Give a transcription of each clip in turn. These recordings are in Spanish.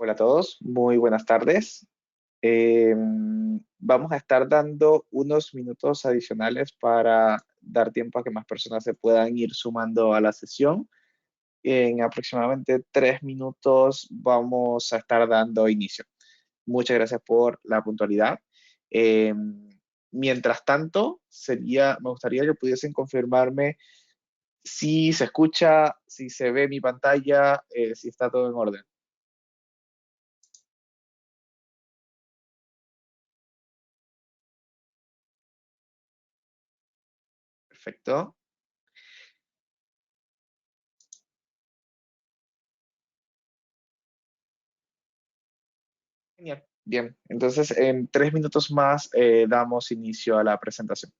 Hola a todos, muy buenas tardes. Eh, Vamos a estar dando unos minutos adicionales para dar tiempo a que más personas se puedan ir sumando a la sesión. En aproximadamente 3 minutos vamos a estar dando inicio. Muchas gracias por la puntualidad. Eh, Mientras tanto, me gustaría que pudiesen confirmarme si se escucha, si se ve mi pantalla, si está todo en orden. Perfecto. Genial. Bien, entonces en 3 minutos más damos inicio a la presentación.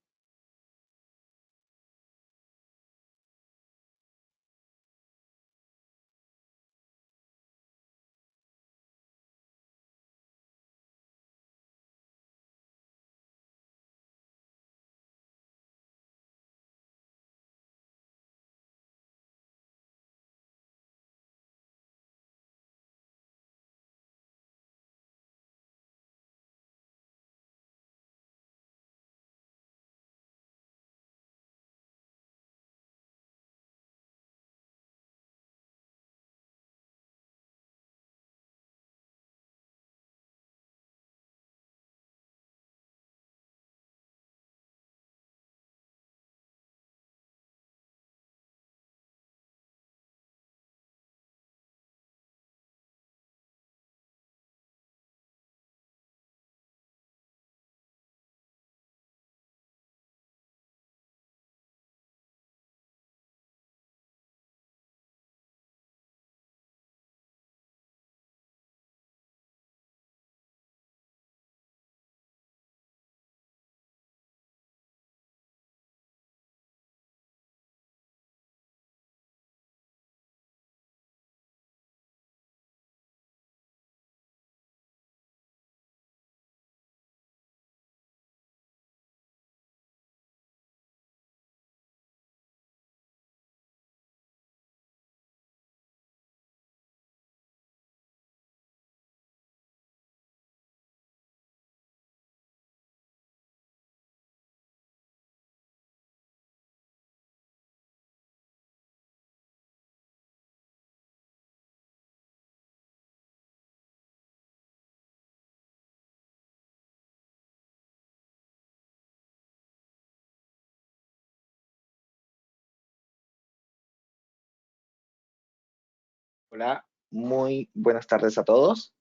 Hola, muy buenas tardes a todos.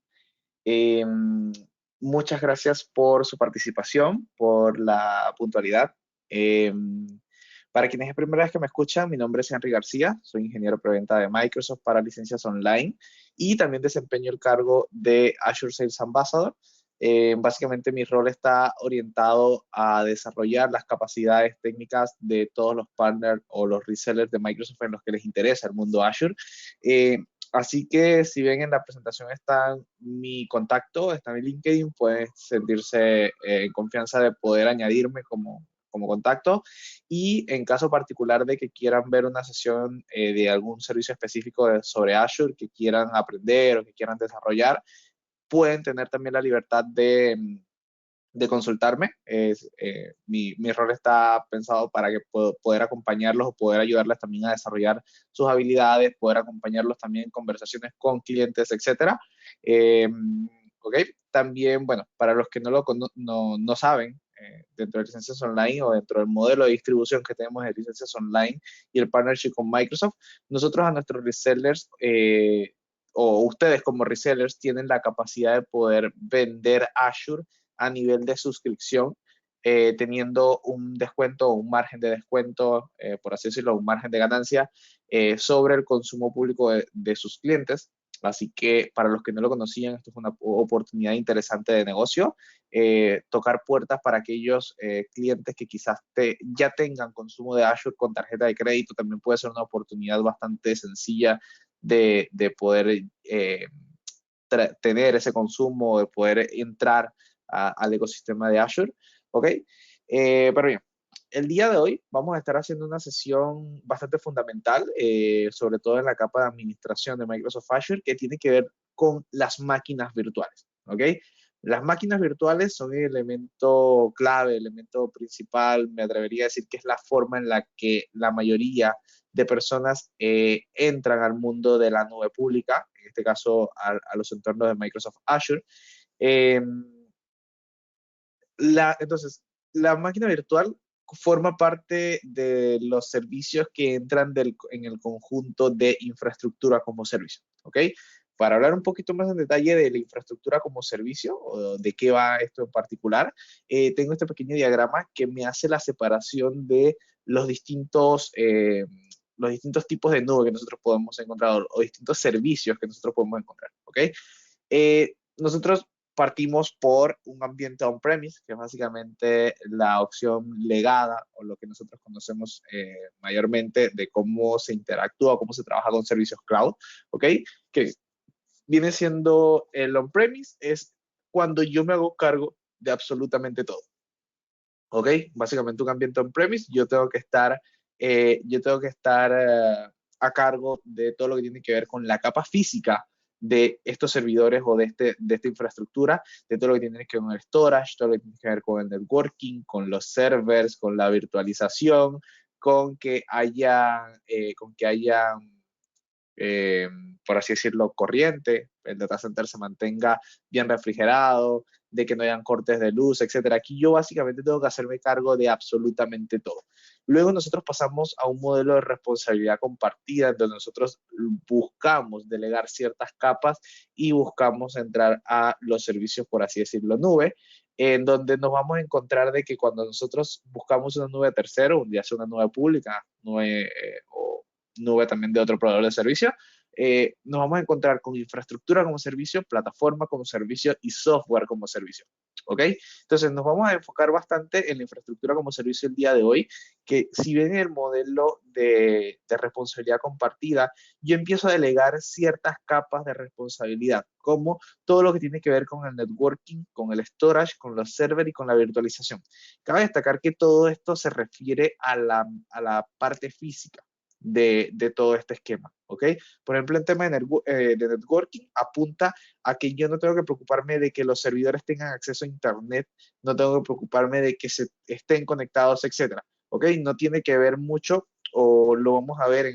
Eh, Muchas gracias por su participación, por la puntualidad. Eh, para quienes es primera vez que me escuchan, mi nombre es Henry García, soy ingeniero preventa de Microsoft para licencias online y también desempeño el cargo de Azure Sales Ambassador. Básicamente mi rol está orientado a desarrollar las capacidades técnicas de todos los partners o los resellers de Microsoft en los que les interesa el mundo Azure. Eh, Así que si ven en la presentación está mi contacto, está mi LinkedIn, pueden sentirse en confianza de poder añadirme como contacto. Y en caso particular de que quieran ver una sesión de algún servicio específico sobre Azure, que quieran aprender o que quieran desarrollar, pueden tener también la libertad de consultarme. Mi rol está pensado para que poder acompañarlos o poder ayudarles también a desarrollar sus habilidades, poder acompañarlos también en conversaciones con clientes, etcétera. Eh, ok, también, bueno, para los que no saben, dentro de licencias online o dentro del modelo de distribución que tenemos de licencias online y el partnership con Microsoft, nosotros a nuestros resellers o ustedes como resellers tienen la capacidad de poder vender Azure a nivel de suscripción, teniendo un descuento o un margen de descuento, por así decirlo, un margen de ganancia sobre el consumo público de sus clientes. Así que para los que no lo conocían, esto es una oportunidad interesante de negocio. Tocar puertas para aquellos clientes que quizás ya tengan consumo de Azure con tarjeta de crédito también puede ser una oportunidad bastante sencilla de poder tener ese consumo, de poder entrar al ecosistema de Azure. ¿Ok? Pero bien, el día de hoy vamos a estar haciendo una sesión bastante fundamental, sobre todo en la capa de administración de Microsoft Azure, que tiene que ver con las máquinas virtuales, ¿ok? Las máquinas virtuales son el elemento clave, el elemento principal, me atrevería a decir que es la forma en la que la mayoría de personas entran al mundo de la nube pública, en este caso a los entornos de Microsoft Azure. Eh, entonces, la máquina virtual forma parte de los servicios que entran en el conjunto de infraestructura como servicio, ¿ok? Para hablar un poquito más en detalle de la infraestructura como servicio o de qué va esto en particular, tengo este pequeño diagrama que me hace la separación de los distintos tipos de nube que nosotros podemos encontrar o distintos servicios que nosotros podemos encontrar, ¿ok? Nosotros partimos por un ambiente on-premise, que es básicamente la opción legada o lo que nosotros conocemos mayormente de cómo se interactúa, cómo se trabaja con servicios cloud, ¿ok? Que viene siendo el on-premise, es cuando yo me hago cargo de absolutamente todo, ¿ok? Básicamente un ambiente on-premise, yo tengo que estar a cargo de todo lo que tiene que ver con la capa física de estos servidores o de esta infraestructura, de todo lo que tiene que ver con el storage, todo lo que tiene que ver con el networking, con los servers, con la virtualización, con que haya, por así decirlo, corriente, el data center se mantenga bien refrigerado, de que no hayan cortes de luz, etcétera. Aquí yo básicamente tengo que hacerme cargo de absolutamente todo. Luego nosotros pasamos a un modelo de responsabilidad compartida, donde nosotros buscamos delegar ciertas capas y buscamos entrar a los servicios, por así decirlo, nube, en donde nos vamos a encontrar de que cuando nosotros buscamos una nube de tercero, ya sea una nube pública, o nube también de otro proveedor de servicio, nos vamos a encontrar con infraestructura como servicio, plataforma como servicio y software como servicio. ¿Ok? Entonces nos vamos a enfocar bastante en la infraestructura como servicio el día de hoy, que si ven el modelo de responsabilidad compartida, yo empiezo a delegar ciertas capas de responsabilidad, como todo lo que tiene que ver con el networking, con el storage, con los servers y con la virtualización. Cabe destacar que todo esto se refiere a la parte física de todo este esquema, ¿ok? Por ejemplo, en tema de networking, apunta a que yo no tengo que preocuparme de que los servidores tengan acceso a Internet, no tengo que preocuparme de que se estén conectados, etcétera, ¿ok? No tiene que ver mucho, o lo vamos a ver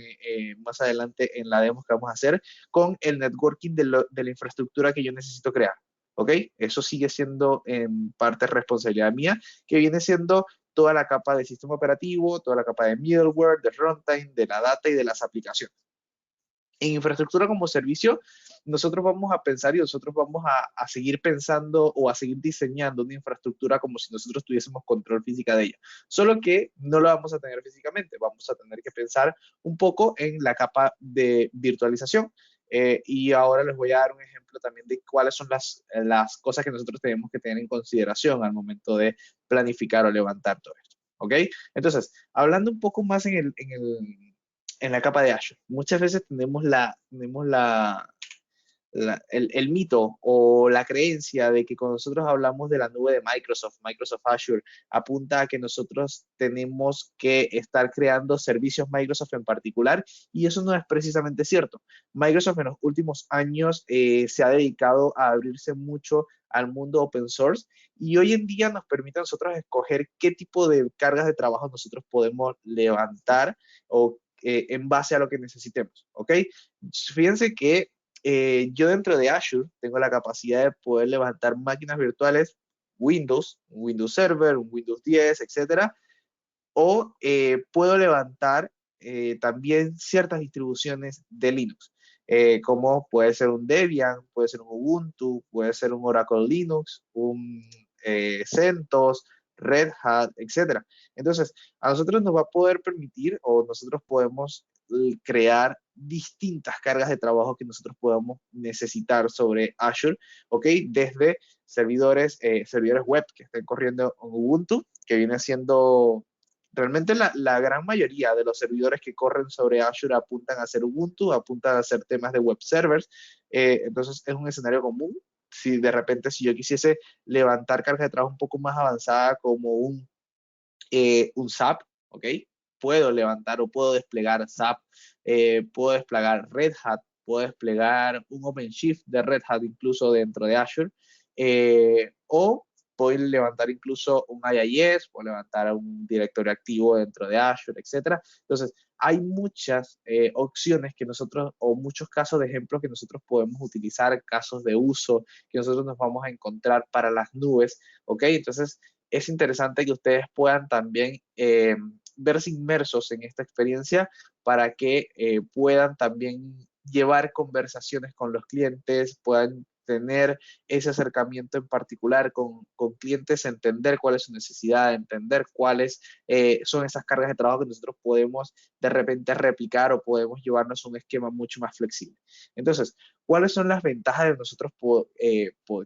más adelante en la demo que vamos a hacer, con el networking de la infraestructura que yo necesito crear, ¿ok? Eso sigue siendo en parte responsabilidad mía, que viene siendo toda la capa de sistema operativo, toda la capa de middleware, de runtime, de la data y de las aplicaciones. En infraestructura como servicio, nosotros vamos a pensar y nosotros vamos a seguir pensando o a seguir diseñando una infraestructura como si nosotros tuviésemos control física de ella. Solo que no lo vamos a tener físicamente, vamos a tener que pensar un poco en la capa de virtualización. Y ahora les voy a dar un ejemplo también de cuáles son las cosas que nosotros tenemos que tener en consideración al momento de planificar o levantar todo esto. ¿Ok? Entonces, hablando un poco más en la capa de Azure. Muchas veces tenemos el mito o la creencia de que cuando nosotros hablamos de la nube de Microsoft, Microsoft Azure, apunta a que nosotros tenemos que estar creando servicios Microsoft en particular, y eso no es precisamente cierto. Microsoft en los últimos años se ha dedicado a abrirse mucho al mundo open source, y hoy en día nos permite a nosotros escoger qué tipo de cargas de trabajo nosotros podemos levantar o en base a lo que necesitemos, ¿ok? Fíjense que yo dentro de Azure tengo la capacidad de poder levantar máquinas virtuales Windows, un Windows Server, un Windows 10, etcétera, o puedo levantar también ciertas distribuciones de Linux, como puede ser un Debian, puede ser un Ubuntu, puede ser un Oracle Linux, un CentOS, Red Hat, etcétera. Entonces, a nosotros nos va a poder permitir o nosotros podemos crear distintas cargas de trabajo que nosotros podamos necesitar sobre Azure, ¿ok? Desde servidores web que estén corriendo en Ubuntu, que viene siendo realmente la gran mayoría de los servidores que corren sobre Azure apuntan a ser Ubuntu, apuntan a hacer temas de web servers. Entonces es un escenario común. Si de repente, si yo quisiese levantar carga de trabajo un poco más avanzada como un SAP, ¿ok? Puedo levantar o puedo desplegar SAP, puedo desplegar Red Hat, puedo desplegar un OpenShift de Red Hat incluso dentro de Azure, o puedo levantar incluso un IIS, puedo levantar un directorio activo dentro de Azure, etcétera. Entonces, hay muchas opciones que nosotros, o muchos casos de ejemplos que nosotros podemos utilizar, casos de uso que nosotros nos vamos a encontrar para las nubes, ¿ok? Entonces, es interesante que ustedes puedan también verse inmersos en esta experiencia para que puedan también llevar conversaciones con los clientes, puedan tener ese acercamiento en particular con clientes, entender cuál es su necesidad, entender cuáles son esas cargas de trabajo que nosotros podemos de repente replicar o podemos llevarnos a un esquema mucho más flexible. Entonces, ¿cuáles son las ventajas de nosotros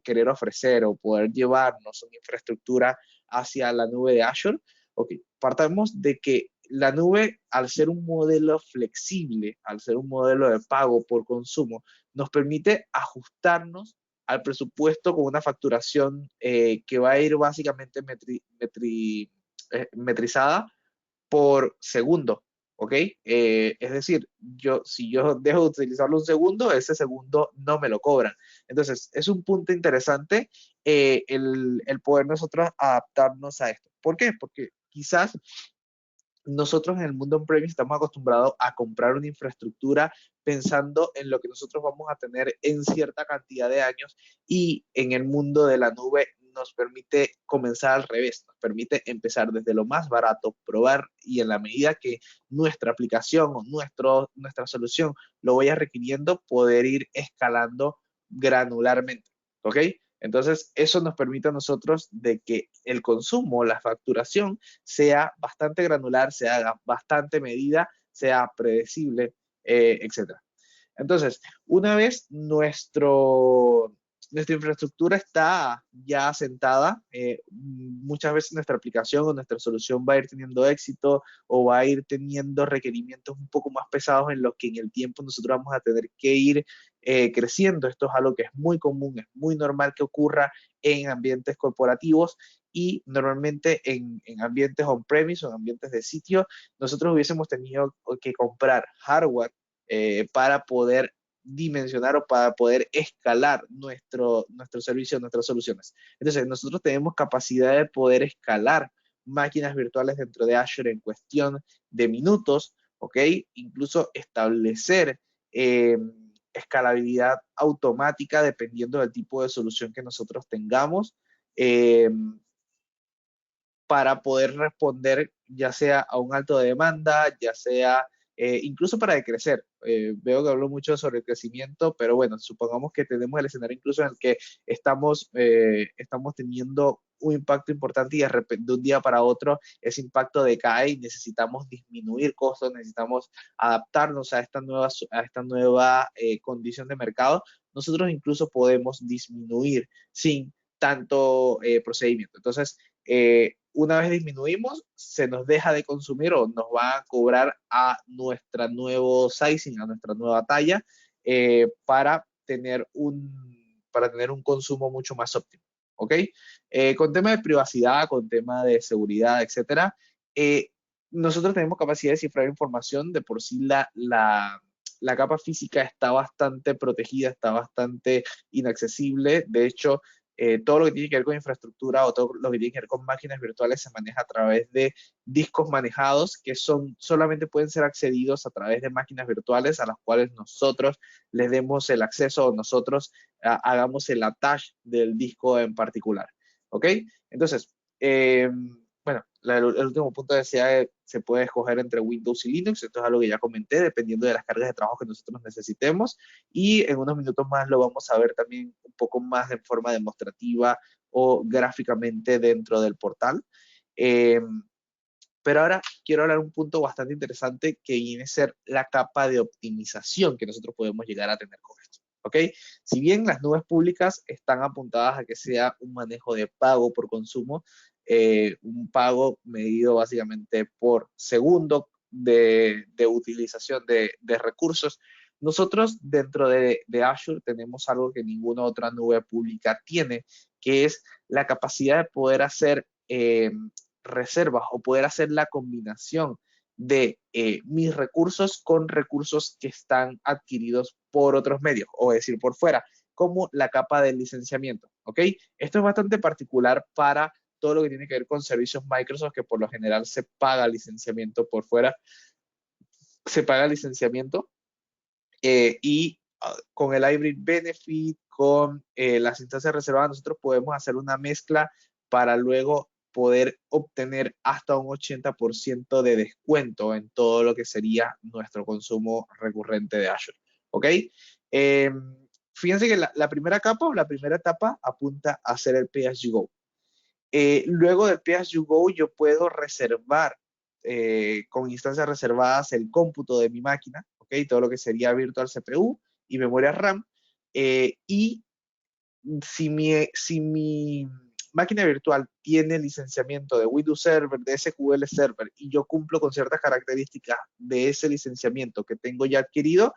querer ofrecer o poder llevarnos una infraestructura hacia la nube de Azure? Ok, partamos de que la nube, al ser un modelo flexible, al ser un modelo de pago por consumo, nos permite ajustarnos al presupuesto con una facturación que va a ir básicamente metrizada por segundo, ¿ok? Es decir, si yo dejo de utilizarlo un segundo, ese segundo no me lo cobran. Entonces, es un punto interesante el poder nosotros adaptarnos a esto. ¿Por qué? Porque quizás nosotros en el mundo on-premise estamos acostumbrados a comprar una infraestructura pensando en lo que nosotros vamos a tener en cierta cantidad de años, y en el mundo de la nube nos permite comenzar al revés, nos permite empezar desde lo más barato, probar, y en la medida que nuestra aplicación o nuestra solución lo vaya requiriendo, poder ir escalando granularmente, ¿ok? Entonces, eso nos permite a nosotros de que el consumo, la facturación, sea bastante granular, sea bastante medida, sea predecible, etcétera. Entonces, una vez nuestra infraestructura está ya asentada, muchas veces nuestra aplicación o nuestra solución va a ir teniendo éxito o va a ir teniendo requerimientos un poco más pesados en los que en el tiempo nosotros vamos a tener que ir creciendo. Esto es algo que es muy común, es muy normal que ocurra en ambientes corporativos, y normalmente en ambientes on-premise o en ambientes de sitio, nosotros hubiésemos tenido que comprar hardware para poder dimensionar o para poder escalar nuestro servicio, nuestras soluciones. Entonces, nosotros tenemos capacidad de poder escalar máquinas virtuales dentro de Azure en cuestión de minutos, ¿ok? Incluso establecer escalabilidad automática dependiendo del tipo de solución que nosotros tengamos. Eh, para poder responder ya sea a un alto de demanda, ya sea incluso para decrecer. Veo que hablo mucho sobre el crecimiento, pero bueno, supongamos que tenemos el escenario incluso en el que estamos teniendo un impacto importante y de repente de un día para otro ese impacto decae y necesitamos disminuir costos, necesitamos adaptarnos a esta nueva condición de mercado. Nosotros incluso podemos disminuir sin tanto procedimiento. Entonces, una vez disminuimos, se nos deja de consumir o nos va a cobrar a nuestra nuevo sizing, a nuestra nueva talla, para tener un consumo mucho más óptimo. ¿Ok? Con tema de privacidad, con tema de seguridad, etcétera, eh, nosotros tenemos capacidad de cifrar información. De por sí la capa física está bastante protegida, está bastante inaccesible. De hecho, todo lo que tiene que ver con infraestructura o todo lo que tiene que ver con máquinas virtuales se maneja a través de discos manejados que solamente pueden ser accedidos a través de máquinas virtuales a las cuales nosotros les demos el acceso o nosotros hagamos el attach del disco en particular. ¿Ok? Entonces, bueno, el último punto decía que se puede escoger entre Windows y Linux. Esto es algo que ya comenté, dependiendo de las cargas de trabajo que nosotros necesitemos. Y en unos minutos más lo vamos a ver también un poco más de forma demostrativa o gráficamente dentro del portal. Eh, pero ahora quiero hablar de un punto bastante interesante que viene a ser la capa de optimización que nosotros podemos llegar a tener con esto. ¿Ok? Si bien las nubes públicas están apuntadas a que sea un manejo de pago por consumo, un pago medido básicamente por segundo de utilización de recursos, nosotros dentro de Azure tenemos algo que ninguna otra nube pública tiene, que es la capacidad de poder hacer reservas o poder hacer la combinación de mis recursos con recursos que están adquiridos por otros medios, o decir, por fuera, como la capa del licenciamiento, ¿ok? Esto es bastante particular para todo lo que tiene que ver con servicios Microsoft, que por lo general se paga licenciamiento por fuera, se paga licenciamiento y con el Hybrid Benefit, con las instancias reservadas, nosotros podemos hacer una mezcla para luego poder obtener hasta un 80% de descuento en todo lo que sería nuestro consumo recurrente de Azure. ¿Ok? Eh, Fíjense que la primera capa o la primera etapa apunta a hacer el Pay as you go. Luego del Pay as you go, yo puedo reservar con instancias reservadas el cómputo de mi máquina, ¿ok? Todo lo que sería virtual CPU y memoria RAM. Y si mi máquina virtual tiene licenciamiento de Windows Server, de SQL Server, y yo cumplo con ciertas características de ese licenciamiento que tengo ya adquirido,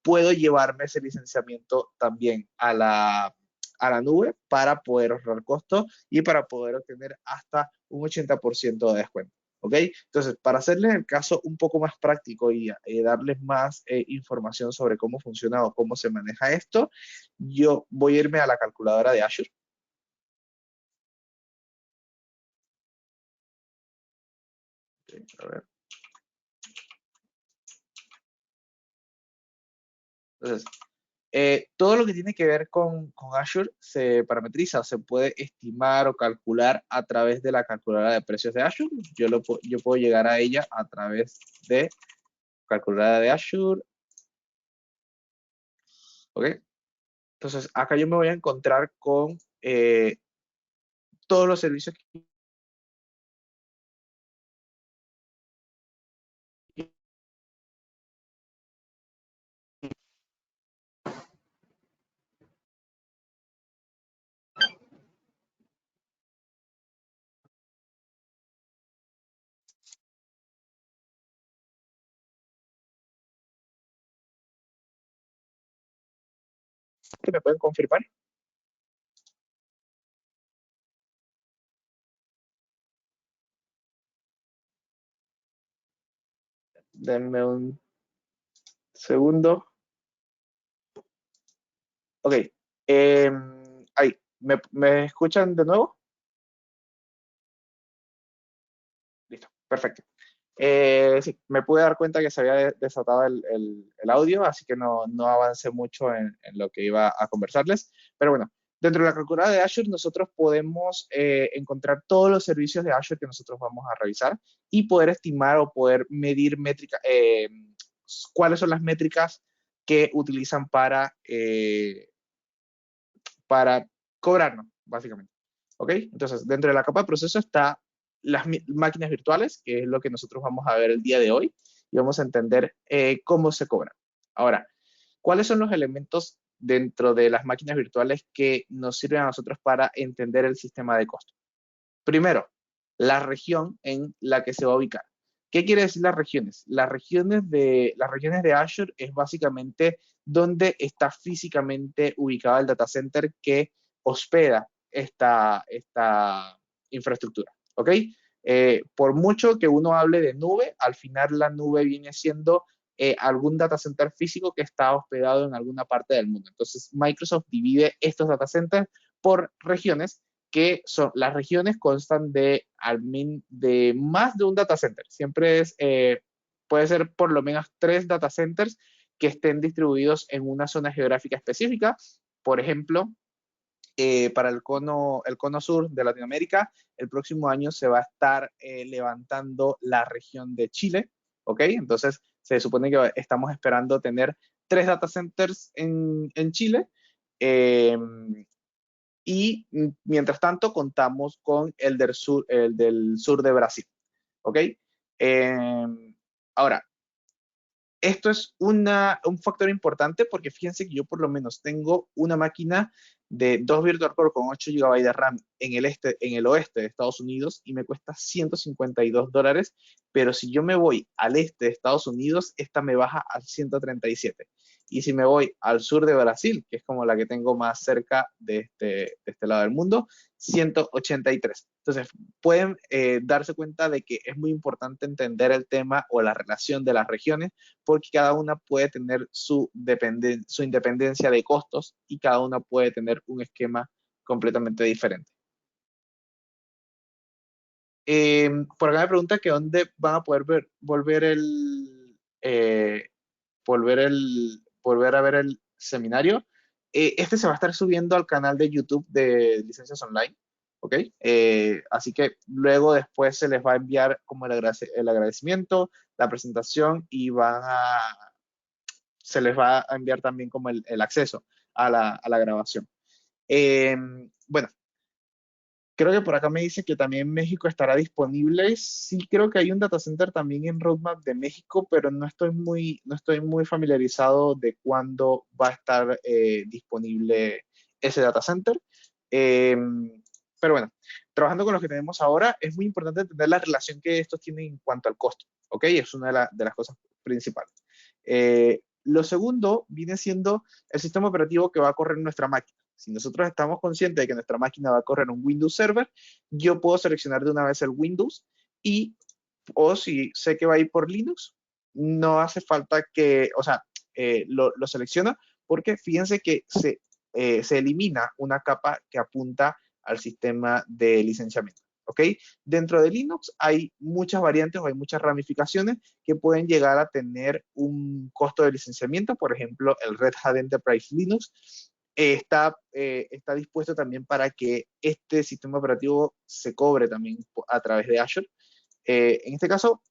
puedo llevarme ese licenciamiento también a la nube para poder ahorrar costos y para poder obtener hasta un 80% de descuento. ¿Ok? Entonces, para hacerles el caso un poco más práctico y darles más información sobre cómo funciona o cómo se maneja esto, yo voy a irme a la calculadora de Azure. Ok, a ver. Entonces, todo lo que tiene que ver con Azure se parametriza, o se puede estimar o calcular a través de la calculadora de precios de Azure. Yo puedo llegar a ella a través de calculadora de Azure. ¿Ok? Entonces, acá yo me voy a encontrar con todos los servicios que me pueden confirmar. Denme un segundo. Ok. Ahí, ¿me escuchan de nuevo? Listo, perfecto. Sí, me pude dar cuenta que se había desatado el audio, así que no avancé mucho en lo que iba a conversarles. Pero bueno, dentro de la calculadora de Azure nosotros podemos encontrar todos los servicios de Azure que nosotros vamos a revisar y poder estimar o poder medir cuáles son las métricas que utilizan para cobrarnos, básicamente. ¿Ok? Entonces, dentro de la capa de proceso está las máquinas virtuales, que es lo que nosotros vamos a ver el día de hoy, y vamos a entender cómo se cobra. Ahora, ¿cuáles son los elementos dentro de las máquinas virtuales que nos sirven a nosotros para entender el sistema de costo? Primero, la región en la que se va a ubicar. ¿Qué quiere decir las regiones? Las regiones de Azure es básicamente donde está físicamente ubicado el data center que hospeda esta infraestructura. ¿Ok? Por mucho que uno hable de nube, al final la nube viene siendo algún data center físico que está hospedado en alguna parte del mundo. Entonces, Microsoft divide estos data centers por regiones, que son las regiones constan de más de un data center. Siempre puede ser por lo menos 3 data centers que estén distribuidos en una zona geográfica específica. Por ejemplo, para el cono sur de Latinoamérica, el próximo año se va a estar levantando la región de Chile, ¿ok? Entonces, se supone que estamos esperando tener 3 data centers en Chile. eh, y mientras tanto contamos con el del sur de Brasil, ¿ok? Eh, Ahora, esto es un factor importante porque fíjense que yo por lo menos tengo una máquina de 2 Virtual Core con 8 GB de RAM en el oeste de Estados Unidos y me cuesta $152, pero si yo me voy al este de Estados Unidos, esta me baja a 137. Y si me voy al sur de Brasil, que es como la que tengo más cerca de este lado del mundo, 183. Entonces, pueden darse cuenta de que es muy importante entender el tema o la relación de las regiones, porque cada una puede tener su independencia de costos y cada una puede tener un esquema completamente diferente. Por acá me pregunta que dónde van a poder volver a ver el seminario. Este se va a estar subiendo al canal de YouTube de Licencias Online, ¿ok? Así que luego después se les va a enviar como el agradecimiento, la presentación y se les va a enviar también como el acceso a la grabación. Eh, bueno, creo que por acá me dice que también México estará disponible. Sí, creo que hay un data center también en Roadmap de México, pero no estoy muy familiarizado de cuándo va a estar disponible ese data center. Eh, pero bueno, trabajando con lo que tenemos ahora, es muy importante entender la relación que estos tienen en cuanto al costo, ¿ok? Es una de las cosas principales. Lo segundo viene siendo el sistema operativo que va a correr en nuestra máquina. Si nosotros estamos conscientes de que nuestra máquina va a correr un Windows Server, yo puedo seleccionar de una vez el Windows y, o si sé que va a ir por Linux, no hace falta que, o sea, lo selecciona porque fíjense que se elimina una capa que apunta al sistema de licenciamiento. ¿Ok? Dentro de Linux hay muchas variantes o hay muchas ramificaciones que pueden llegar a tener un costo de licenciamiento. Por ejemplo, el Red Hat Enterprise Linux está dispuesto también para que este sistema operativo se cobre también a través de Azure. En este caso,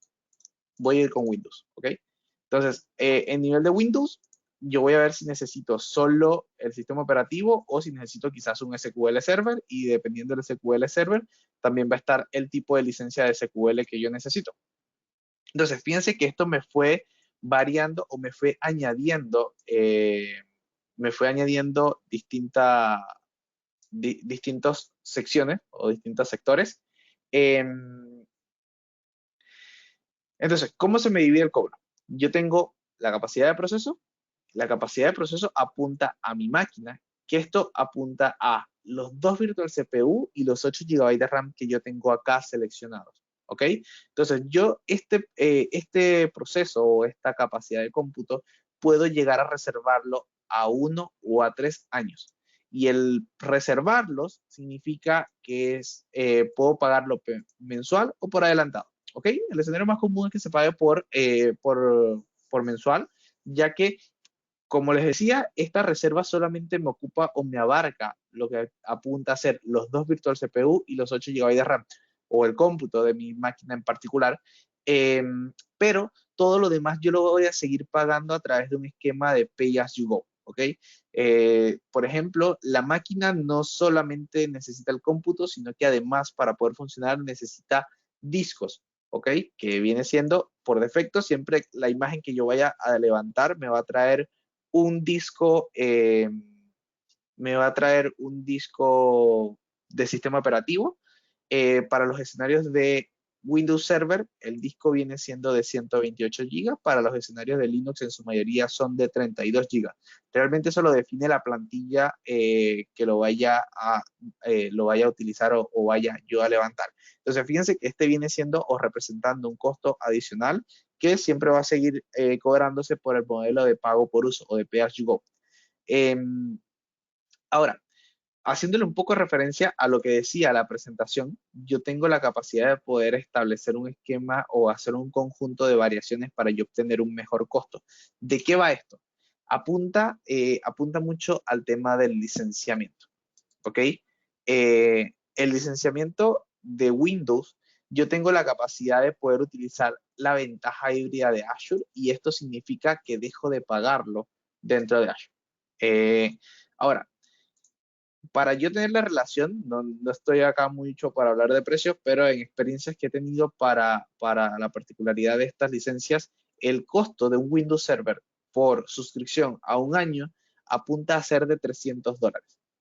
voy a ir con Windows, ¿ok? Entonces, en nivel de Windows, yo voy a ver si necesito solo el sistema operativo o si necesito quizás un SQL Server y dependiendo del SQL Server, también va a estar el tipo de licencia de SQL que yo necesito. Entonces, fíjense que esto me fue variando o me fue añadiendo distintas secciones o distintos sectores. Em, entonces, ¿cómo se me divide el cobro? Yo tengo la capacidad de proceso apunta a mi máquina, que esto apunta a los 2 virtual CPU y los 8 GB de RAM que yo tengo acá seleccionados. ¿Ok? Entonces, este proceso o esta capacidad de cómputo puedo llegar a reservarlo a 1 o a 3 años. Y el reservarlos significa que puedo pagarlo mensual o por adelantado. ¿Ok? El escenario más común es que se pague por mensual, ya que como les decía, esta reserva solamente me ocupa o me abarca lo que apunta a ser los 2 virtual CPU y los 8 GB de RAM, o el cómputo de mi máquina en particular. Eh, pero todo lo demás yo lo voy a seguir pagando a través de un esquema de Pay as you go. ¿Ok? Por ejemplo, la máquina no solamente necesita el cómputo, sino que además para poder funcionar necesita discos. ¿Ok? Que viene siendo por defecto siempre la imagen que yo vaya a levantar me va a traer un disco, me va a traer un disco de sistema operativo. Para los escenarios de Windows Server, el disco viene siendo de 128 GB. Para los escenarios de Linux, en su mayoría son de 32 GB. Realmente eso lo define la plantilla que lo vaya a utilizar o vaya yo a levantar. Entonces, fíjense que este viene siendo o representando un costo adicional que siempre va a seguir cobrándose por el modelo de pago por uso o de Pay as you go. Ahora, haciéndole un poco de referencia a lo que decía la presentación, yo tengo la capacidad de poder establecer un esquema o hacer un conjunto de variaciones para yo obtener un mejor costo. ¿De qué va esto? Apunta mucho al tema del licenciamiento, ¿ok? El licenciamiento de Windows, yo tengo la capacidad de poder utilizar la ventaja híbrida de Azure y esto significa que dejo de pagarlo dentro de Azure. Ahora, para yo tener la relación, no estoy acá mucho para hablar de precios, pero en experiencias que he tenido para la particularidad de estas licencias, el costo de un Windows Server por suscripción a un año apunta a ser de $300.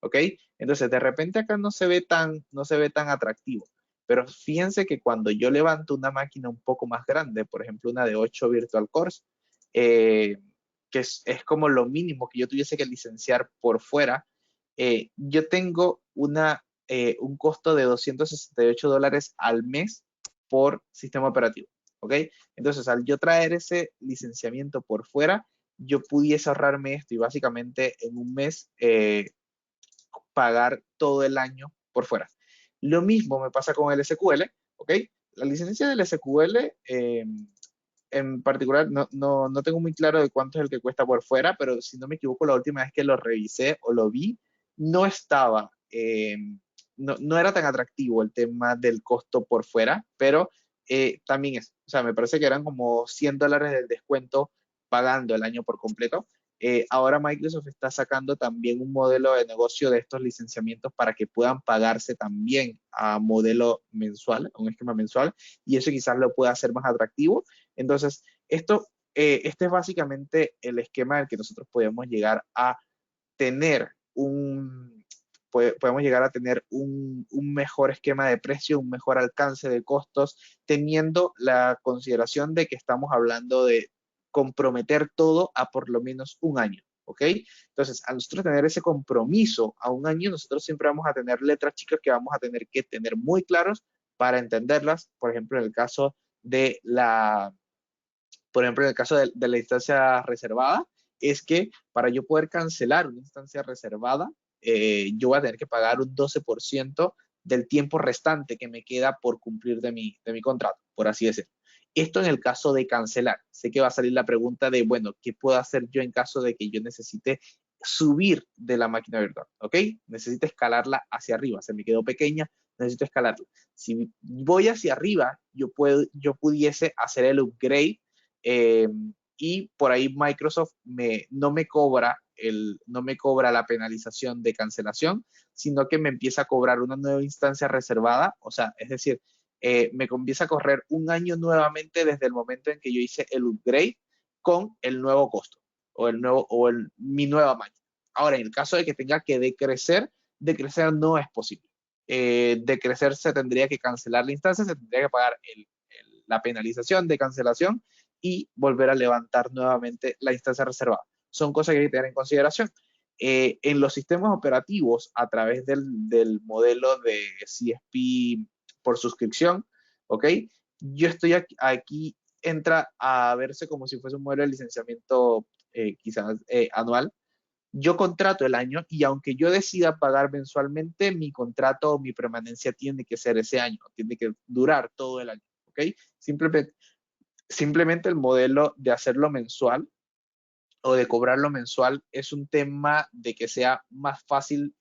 ¿ok? Entonces, de repente acá no se ve tan atractivo. Pero fíjense que cuando yo levanto una máquina un poco más grande, por ejemplo, una de 8 Virtual Cores, eh, que es como lo mínimo que yo tuviese que licenciar por fuera, yo tengo un costo de $268 al mes por sistema operativo, ¿ok? Entonces, al yo traer ese licenciamiento por fuera, yo pudiese ahorrarme esto y básicamente en un mes pagar todo el año por fuera. Lo mismo me pasa con el SQL, ¿ok? La licencia del SQL, en particular, no tengo muy claro de cuánto es el que cuesta por fuera, pero si no me equivoco, la última vez que lo revisé o lo vi, no estaba, no era tan atractivo el tema del costo por fuera, pero también o sea, me parece que eran como $100 del descuento pagando el año por completo. Ahora Microsoft está sacando también un modelo de negocio de estos licenciamientos para que puedan pagarse también a modelo mensual, a un esquema mensual, y eso quizás lo pueda hacer más atractivo. Entonces, este es básicamente el esquema en el que nosotros podemos llegar a tener podemos llegar a tener un mejor esquema de precio, un mejor alcance de costos, teniendo la consideración de que estamos hablando de comprometer todo a por lo menos un año, ¿ok? Entonces, al nosotros tener ese compromiso a un año, nosotros siempre vamos a tener letras chicas que vamos a tener que tener muy claros para entenderlas. Por ejemplo, en el caso de de la instancia reservada, es que para yo poder cancelar una instancia reservada, yo voy a tener que pagar un 12% del tiempo restante que me queda por cumplir de mi contrato, por así decirlo. Esto en el caso de cancelar. Sé que va a salir la pregunta de, bueno, ¿qué puedo hacer yo en caso de que yo necesite subir de la máquina virtual? ¿Ok? Necesito escalarla hacia arriba. Se me quedó pequeña, necesito escalarla. Si voy hacia arriba, yo pudiese hacer el upgrade, eh, y por ahí Microsoft no me cobra la penalización de cancelación, sino que me empieza a cobrar una nueva instancia reservada, o sea, es decir, me comienza a correr un año nuevamente desde el momento en que yo hice el upgrade con el nuevo costo mi nueva máquina. Ahora, en el caso de que tenga que decrecer no es posible. Decrecer se tendría que cancelar la instancia, se tendría que pagar la penalización de cancelación y volver a levantar nuevamente la instancia reservada. Son cosas que hay que tener en consideración. En los sistemas operativos, a través del modelo de CSP por suscripción, ¿ok? Yo estoy aquí, entra a verse como si fuese un modelo de licenciamiento quizás anual. Yo contrato el año y aunque yo decida pagar mensualmente, mi contrato o mi permanencia tiene que ser ese año, tiene que durar todo el año, ¿ok? Simplemente el modelo de hacerlo mensual o de cobrarlo mensual es un tema de que sea más fácil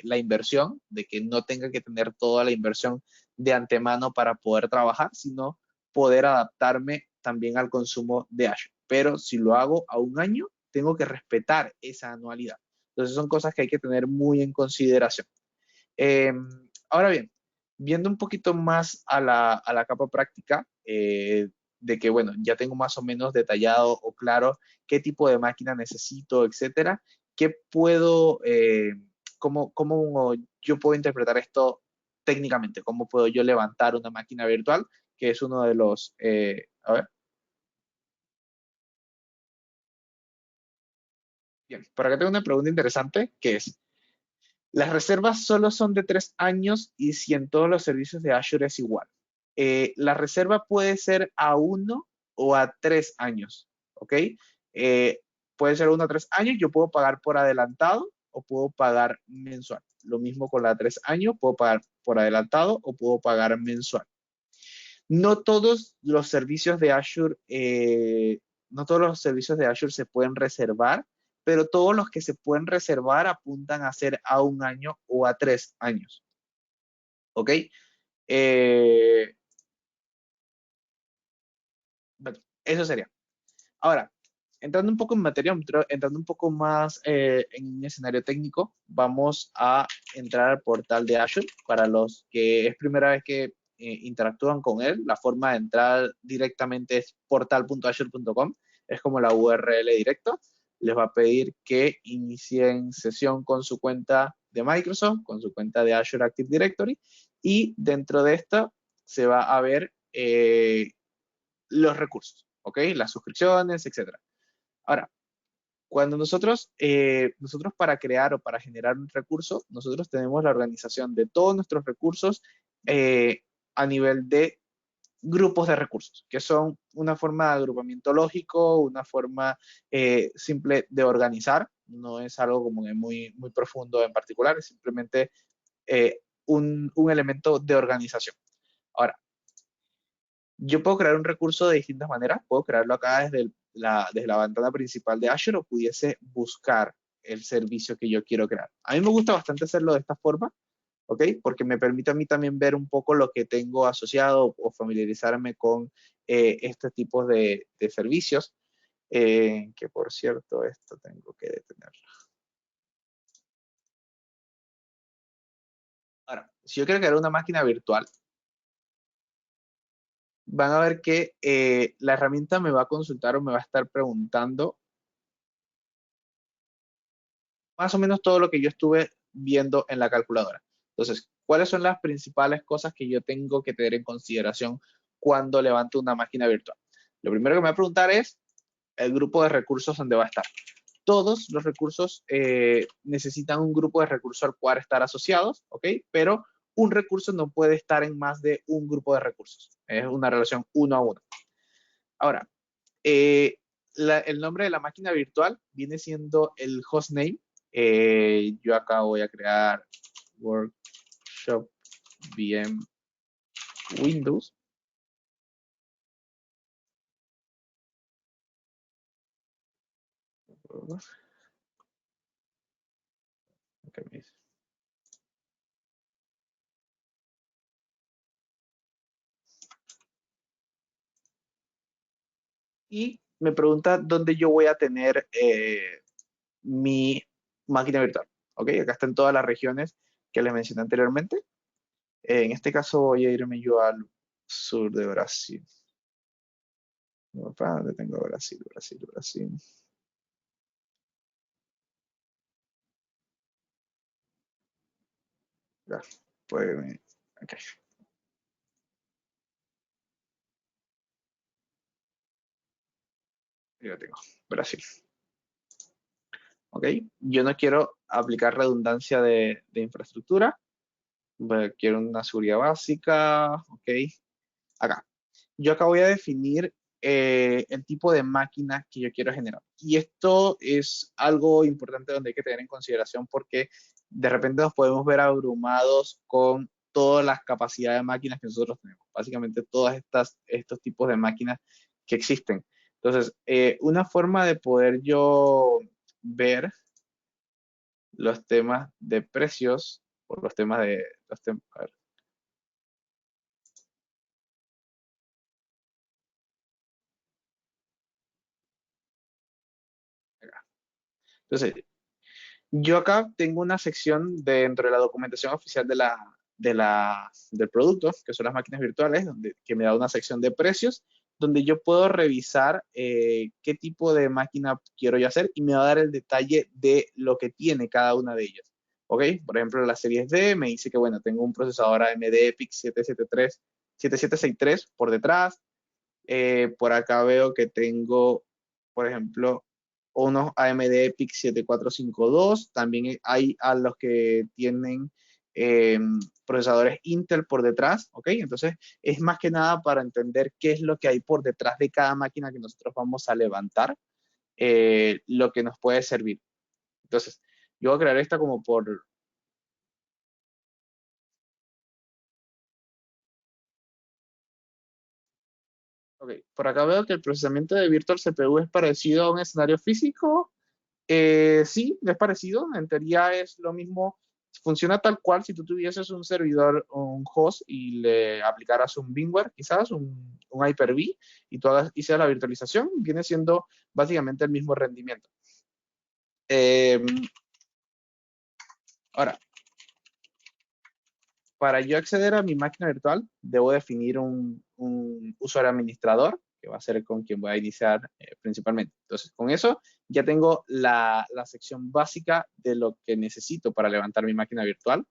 la inversión, de que no tenga que tener toda la inversión de antemano para poder trabajar, sino poder adaptarme también al consumo de Azure. Pero si lo hago a un año, tengo que respetar esa anualidad. Entonces son cosas que hay que tener muy en consideración. Eh, Ahora bien, viendo un poquito más a la capa práctica, de que, bueno, ya tengo más o menos detallado o claro qué tipo de máquina necesito, etcétera, ¿qué cómo yo puedo interpretar esto técnicamente? ¿Cómo puedo yo levantar una máquina virtual? Que es uno de a ver, bien, por acá tengo una pregunta interesante que es, las reservas solo son de 3 años y si en todos los servicios de Azure es igual. La reserva puede ser a 1 o a 3 años, ¿ok? Eh, Puede ser 1 a 3 años, yo puedo pagar por adelantado o puedo pagar mensual. Lo mismo con la de 3 años, puedo pagar por adelantado o puedo pagar mensual. No todos los servicios de Azure, no todos los servicios de Azure se pueden reservar, pero todos los que se pueden reservar apuntan a ser a un año o a 3 años. ¿Ok? Eh, bueno, eso sería. Ahora, entrando un poco en materia, entrando un poco más en un escenario técnico, vamos a entrar al portal de Azure. Para los que es primera vez que interactúan con él, la forma de entrar directamente es portal.azure.com, es como la URL directa. les va a pedir que inicien sesión con su cuenta de Microsoft, con su cuenta de Azure Active Directory, y dentro de esta se va a ver los recursos, ¿ok? Las suscripciones, etcétera. Ahora, cuando nosotros para crear o para generar un recurso, nosotros tenemos la organización de todos nuestros recursos eh, a nivel de grupos de recursos, que son una forma de agrupamiento lógico, una forma simple de organizar, no es algo como que muy profundo en particular, es simplemente un elemento de organización. Ahora, yo puedo crear un recurso de distintas maneras. Puedo crearlo acá desde la ventana principal de Azure o pudiese buscar el servicio que yo quiero crear. A mí me gusta bastante hacerlo de esta forma, ¿ok? Porque me permite a mí también ver un poco lo que tengo asociado o familiarizarme con este tipo de servicios. Que por cierto, esto tengo que detenerlo. Ahora, si yo quiero crear una máquina virtual, van a ver que la herramienta me va a consultar o me va a estar preguntando más o menos todo lo que yo estuve viendo en la calculadora. Entonces, ¿cuáles son las principales cosas que yo tengo que tener en consideración cuando levanto una máquina virtual? Lo primero que me va a preguntar es el grupo de recursos donde va a estar. Todos los recursos necesitan un grupo de recursos al cual estar asociados, ¿ok? Pero un recurso no puede estar en más de un grupo de recursos. Es una relación uno a uno. Ahora, eh, el nombre de la máquina virtual viene siendo el hostname. Yo acá voy a crear Workshop VM Windows. Okay. Y me pregunta dónde yo voy a tener mi máquina virtual. ¿Ok? Acá están todas las regiones que les mencioné anteriormente. En este caso voy a irme yo al sur de Brasil. ¿Para dónde tengo Brasil? Brasil. Ya, pues, ok, ya lo tengo. Brasil. ¿Ok? Yo no quiero aplicar redundancia de infraestructura. Quiero una seguridad básica. ¿Ok? Acá. Yo acá voy a definir el tipo de máquina que yo quiero generar. Y esto es algo importante donde hay que tener en consideración porque de repente nos podemos ver abrumados con todas las capacidades de máquinas que nosotros tenemos. Básicamente estos tipos de máquinas que existen. Entonces, una forma de poder yo ver los temas de precios o los temas de a ver, acá. Entonces, yo acá tengo una sección dentro de la documentación oficial del producto, que son las máquinas virtuales, que me da una sección de precios, donde yo puedo revisar qué tipo de máquina quiero yo hacer y me va a dar el detalle de lo que tiene cada una de ellas. ¿Ok? Por ejemplo, la serie D me dice que, bueno, tengo un procesador AMD EPIC 7763 por detrás. Por acá veo que tengo, por ejemplo, unos AMD EPIC 7452. También hay a los que tienen eh, procesadores Intel por detrás, ¿ok? Entonces, es más que nada para entender qué es lo que hay por detrás de cada máquina que nosotros vamos a levantar, lo que nos puede servir. Entonces, yo voy a crear esta como por... Ok, por acá veo que el procesamiento de Virtual CPU es parecido a un escenario físico. Sí, es parecido. En teoría es lo mismo. Funciona tal cual si tú tuvieses un servidor o un host y le aplicaras un VMware, quizás un Hyper-V, y tú hicieras la virtualización, viene siendo básicamente el mismo rendimiento. Eh, ahora, para yo acceder a mi máquina virtual, debo definir un usuario administrador. que va a ser con quien voy a iniciar principalmente. Entonces, con eso ya tengo la sección básica de lo que necesito para levantar mi máquina virtual.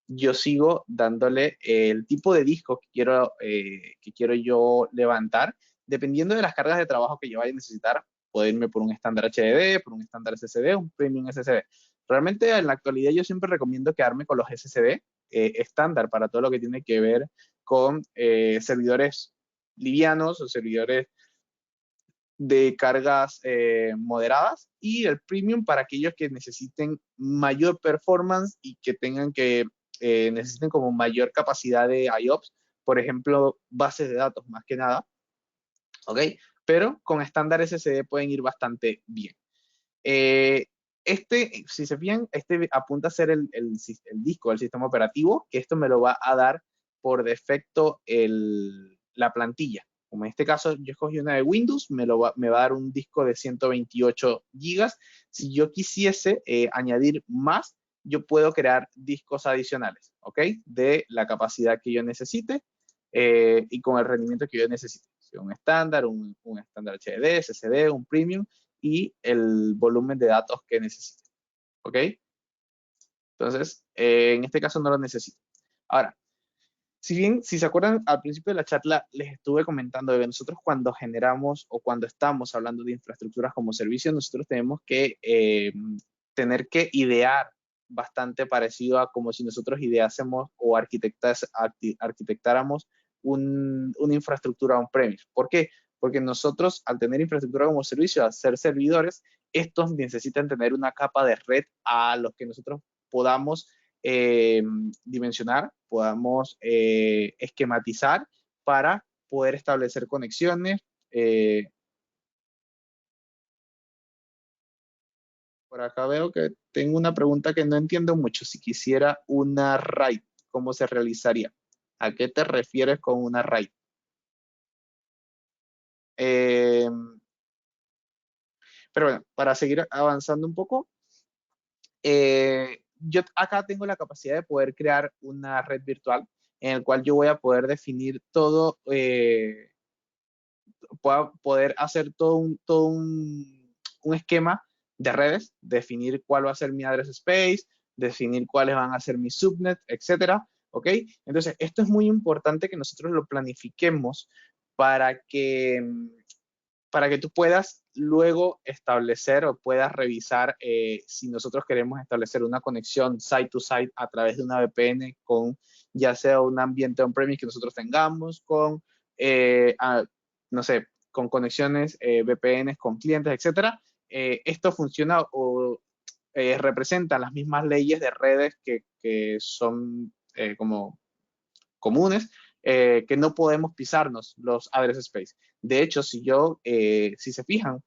Yo sigo dándole el tipo de disco que quiero yo levantar, dependiendo de las cargas de trabajo que yo vaya a necesitar. Puedo irme por un estándar HDD, por un estándar SSD, un premium SSD. Realmente en la actualidad yo siempre recomiendo quedarme con los SSD estándar para todo lo que tiene que ver con servidores livianos o servidores de cargas moderadas, y el premium para aquellos que necesiten mayor performance y que tengan que necesiten como mayor capacidad de IOPS, por ejemplo, bases de datos más que nada, ¿ok? Pero con estándar SSD pueden ir bastante bien. Eh, si se fijan, este apunta a ser el disco del sistema operativo, que esto me lo va a dar por defecto la plantilla. Como en este caso yo escogí una de Windows, me va a dar un disco de 128 gigas. Si yo quisiese añadir más, yo puedo crear discos adicionales, ¿ok? De la capacidad que yo necesite y con el rendimiento que yo necesite. Si un estándar, un estándar HDD, SSD, un premium y el volumen de datos que necesite, ¿ok? Entonces, en este caso no lo necesito. Ahora, si bien, si se acuerdan, al principio de la charla les estuve comentando de que nosotros cuando generamos o cuando estamos hablando de infraestructuras como servicio, nosotros tenemos que tener que idear bastante parecido a como si nosotros ideásemos o arquitectáramos una infraestructura on-premise. ¿Por qué? Porque nosotros, al tener infraestructura como servicio, al ser servidores, estos necesitan tener una capa de red a los que nosotros podamos dimensionar, podamos esquematizar para poder establecer conexiones. Por acá veo que tengo una pregunta que no entiendo mucho. Si quisiera una RAID, ¿cómo se realizaría? ¿A qué te refieres con una RAID? Eh, pero bueno, para seguir avanzando un poco, yo acá tengo la capacidad de poder crear una red virtual en el cual yo voy a poder definir todo, pueda poder hacer un esquema de redes, definir cuál va a ser mi address space, definir cuáles van a ser mis subnets, etcétera, ¿ok? Entonces, esto es muy importante que nosotros lo planifiquemos para que, para que tú puedas luego establecer o puedas revisar si nosotros queremos establecer una conexión site to site a través de una VPN con ya sea un ambiente on-premise que nosotros tengamos, con no sé, con conexiones VPNs con clientes, etcétera. Esto funciona o representa las mismas leyes de redes que son como comunes, que no podemos pisarnos los address space. De hecho, si se fijan,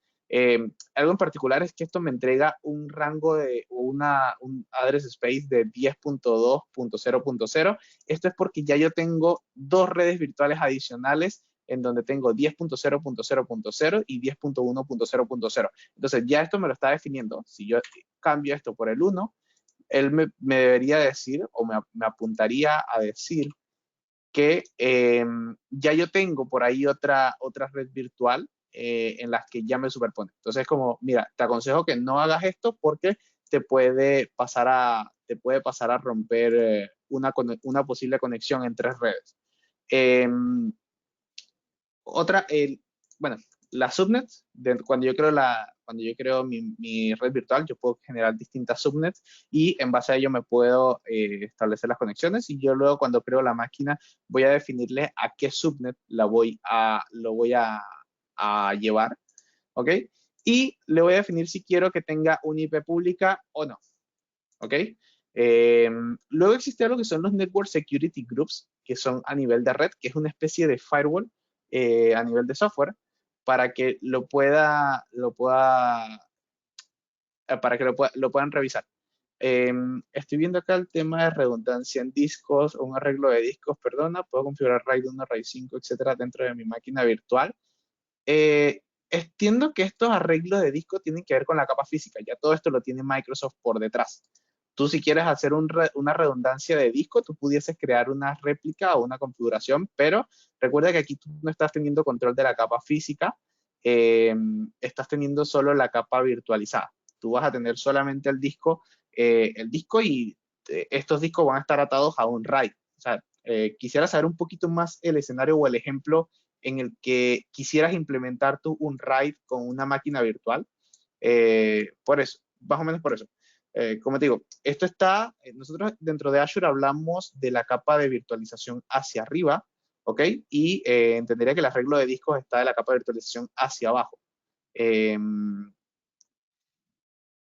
algo en particular es que esto me entrega un rango de un address space de 10.2.0.0. Esto es porque ya yo tengo dos redes virtuales adicionales en donde tengo 10.0.0.0 y 10.1.0.0. Entonces ya esto me lo está definiendo. Si yo cambio esto por el 1, él me debería decir o me apuntaría a decir que ya yo tengo por ahí otra red virtual en las que ya me superpone. Entonces, como, mira, te aconsejo que no hagas esto porque te puede pasar a romper una posible conexión en tres redes. Eh, otra, bueno, las subnets, cuando yo creo mi red virtual, yo puedo generar distintas subnets y en base a ello me puedo establecer las conexiones, y yo luego cuando creo la máquina voy a definirle a qué subnet lo voy a llevar, ¿ok? Y le voy a definir si quiero que tenga una IP pública o no, ¿ok? Eh, luego existe algo que son los Network Security Groups, que son a nivel de red, que es una especie de firewall a nivel de software para que para que lo puedan revisar. Estoy viendo acá el tema de redundancia en discos, un arreglo de discos, perdona, puedo configurar RAID 1, RAID 5, etcétera, dentro de mi máquina virtual. Entiendo que estos arreglos de disco tienen que ver con la capa física, ya todo esto lo tiene Microsoft por detrás. Tú si quieres hacer una redundancia de disco, tú pudieses crear una réplica o una configuración, pero recuerda que aquí tú no estás teniendo control de la capa física, eh, estás teniendo solo la capa virtualizada. Tú vas a tener solamente el disco y estos discos van a estar atados a un RAID. O sea, quisiera saber un poquito más el escenario o el ejemplo en el que quisieras implementar tú un RAID con una máquina virtual. Por eso, más o menos por eso. Como te digo, esto está, nosotros dentro de Azure hablamos de la capa de virtualización hacia arriba, ¿ok? Y entendería que el arreglo de discos está de la capa de virtualización hacia abajo. Eh,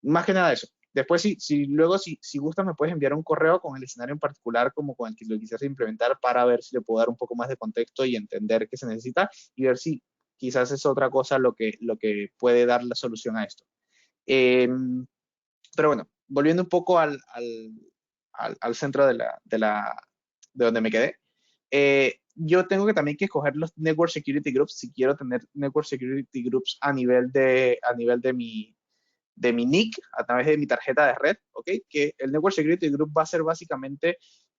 Más que nada eso. Después, si gustas, me puedes enviar un correo con el escenario en particular, como con el que lo quisieras implementar, para ver si le puedo dar un poco más de contexto y entender qué se necesita y ver si quizás es otra cosa lo que puede dar la solución a esto. Eh, pero bueno, volviendo un poco al centro de donde me quedé, yo tengo que también que escoger los Network Security Groups si quiero tener Network Security Groups a nivel de mi NIC, a través de mi tarjeta de red, ¿ok? Que el Network Security Group va a ser básicamente